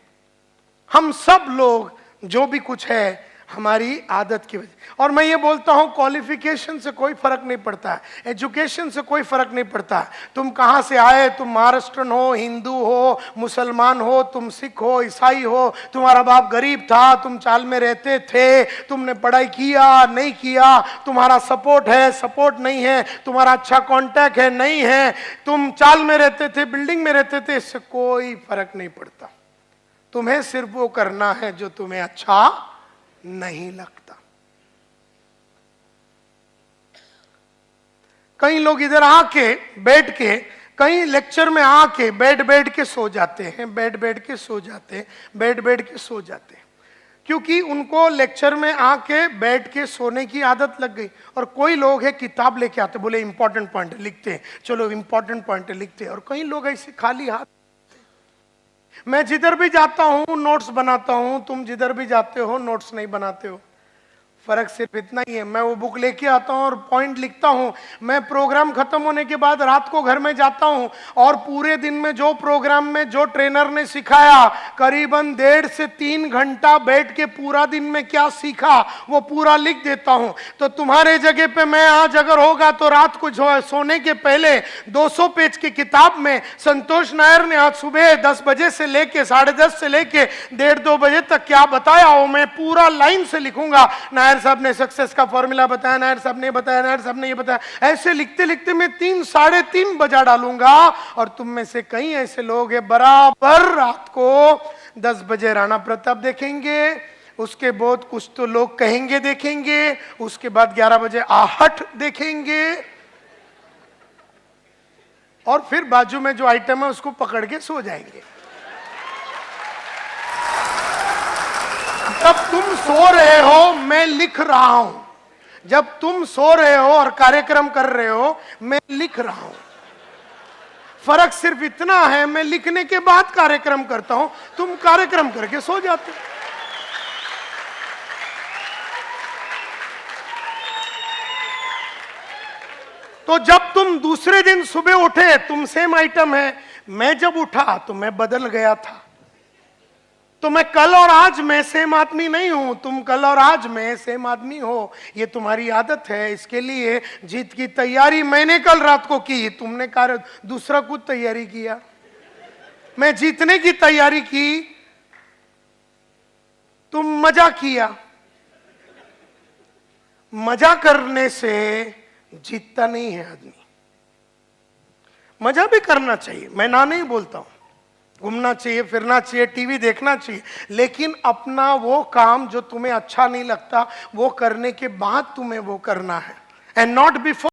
हम सब लोग जो भी कुछ है हमारी आदत की वजह। और मैं ये बोलता हूं क्वालिफिकेशन से कोई फर्क नहीं पड़ता है, एजुकेशन से कोई फर्क नहीं पड़ता है। तुम कहां से आए, तुम महाराष्ट्रन हो, हिंदू हो, मुसलमान हो, तुम सिख हो, ईसाई हो, तुम्हारा बाप गरीब था, तुम चाल में रहते थे, तुमने पढ़ाई किया नहीं किया, तुम्हारा सपोर्ट है सपोर्ट नहीं है, तुम्हारा अच्छा कांटेक्ट है नहीं है, तुम चाल में रहते थे बिल्डिंग में रहते थे, इससे कोई फर्क नहीं पड़ता। तुम्हें सिर्फ वो करना है जो तुम्हें अच्छा नहीं लगता। कई लोग इधर आके बैठ के, कई लेक्चर में आके बैठ के सो जाते हैं, बैठ के सो जाते हैं, बैठ के सो जाते हैं, क्योंकि उनको लेक्चर में आके बैठ के सोने की आदत लग गई। और कोई लोग है किताब लेके आते, बोले इंपॉर्टेंट पॉइंट लिखते हैं, चलो इंपॉर्टेंट पॉइंट लिखते हैं। और कई लोग ऐसे खाली हाथ। मैं जिधर भी जाता हूं नोट्स बनाता हूं, तुम जिधर भी जाते हो नोट्स नहीं बनाते हो। फर्क सिर्फ इतना ही है, मैं वो बुक लेके आता हूं और पॉइंट लिखता हूं। मैं प्रोग्राम खत्म होने के बाद रात को घर में जाता हूं और पूरे दिन में जो प्रोग्राम में जो ट्रेनर ने सिखाया, करीबन 1.5 से 3 घंटा बैठ के पूरा दिन में क्या सीखा वो पूरा लिख देता हूं। तो तुम्हारे जगह पे मैं आज अगर होगा तो रात को सोने के पहले 200 पेज की किताब में संतोष नायर ने आज सुबह 10 बजे से लेके 10:30 से लेके 1:30-2 बजे तक क्या बताया वो मैं पूरा लाइन से लिखूंगा। नायर साहब ने सक्सेस का फॉर्मूला बताया, नायर साहब ने बताया, नायर साहब ने ये बताया। ऐसे लिखते लिखते मैं 3-3:30 बजा डालूंगा। और तुम में से कई ऐसे लोग हैं बराबर रात को 10 बजे राणा प्रताप देखेंगे, उसके बाद कुछ तो लोग कहेंगे देखेंगे, उसके बाद 11 बजे आहट देखेंगे, और फिर बाजू में जो आइटम है उसको पकड़ के सो जाएंगे। जब तुम सो रहे हो मैं लिख रहा हूं, जब तुम सो रहे हो और कार्यक्रम कर रहे हो मैं लिख रहा हूं। फर्क सिर्फ इतना है, मैं लिखने के बाद कार्यक्रम करता हूं, तुम कार्यक्रम करके सो जाते हो। तो जब तुम दूसरे दिन सुबह उठे, तुम सेम आइटम है, मैं जब उठा तो मैं बदल गया था। तो मैं कल और आज में सेम आदमी नहीं हूं, तुम कल और आज में सेम आदमी हो। ये तुम्हारी आदत है। इसके लिए जीत की तैयारी मैंने कल रात को की, तुमने दूसरा कुछ तैयारी किया। मैं जीतने की तैयारी की, तुम मजा किया। मजा करने से जीतता नहीं है आदमी। मजा भी करना चाहिए, मैं ना नहीं बोलता हूं, घूमना चाहिए, फिरना चाहिए, टीवी देखना चाहिए, लेकिन अपना वो काम जो तुम्हें अच्छा नहीं लगता वो करने के बाद तुम्हें वो करना है, एंड नॉट बिफोर।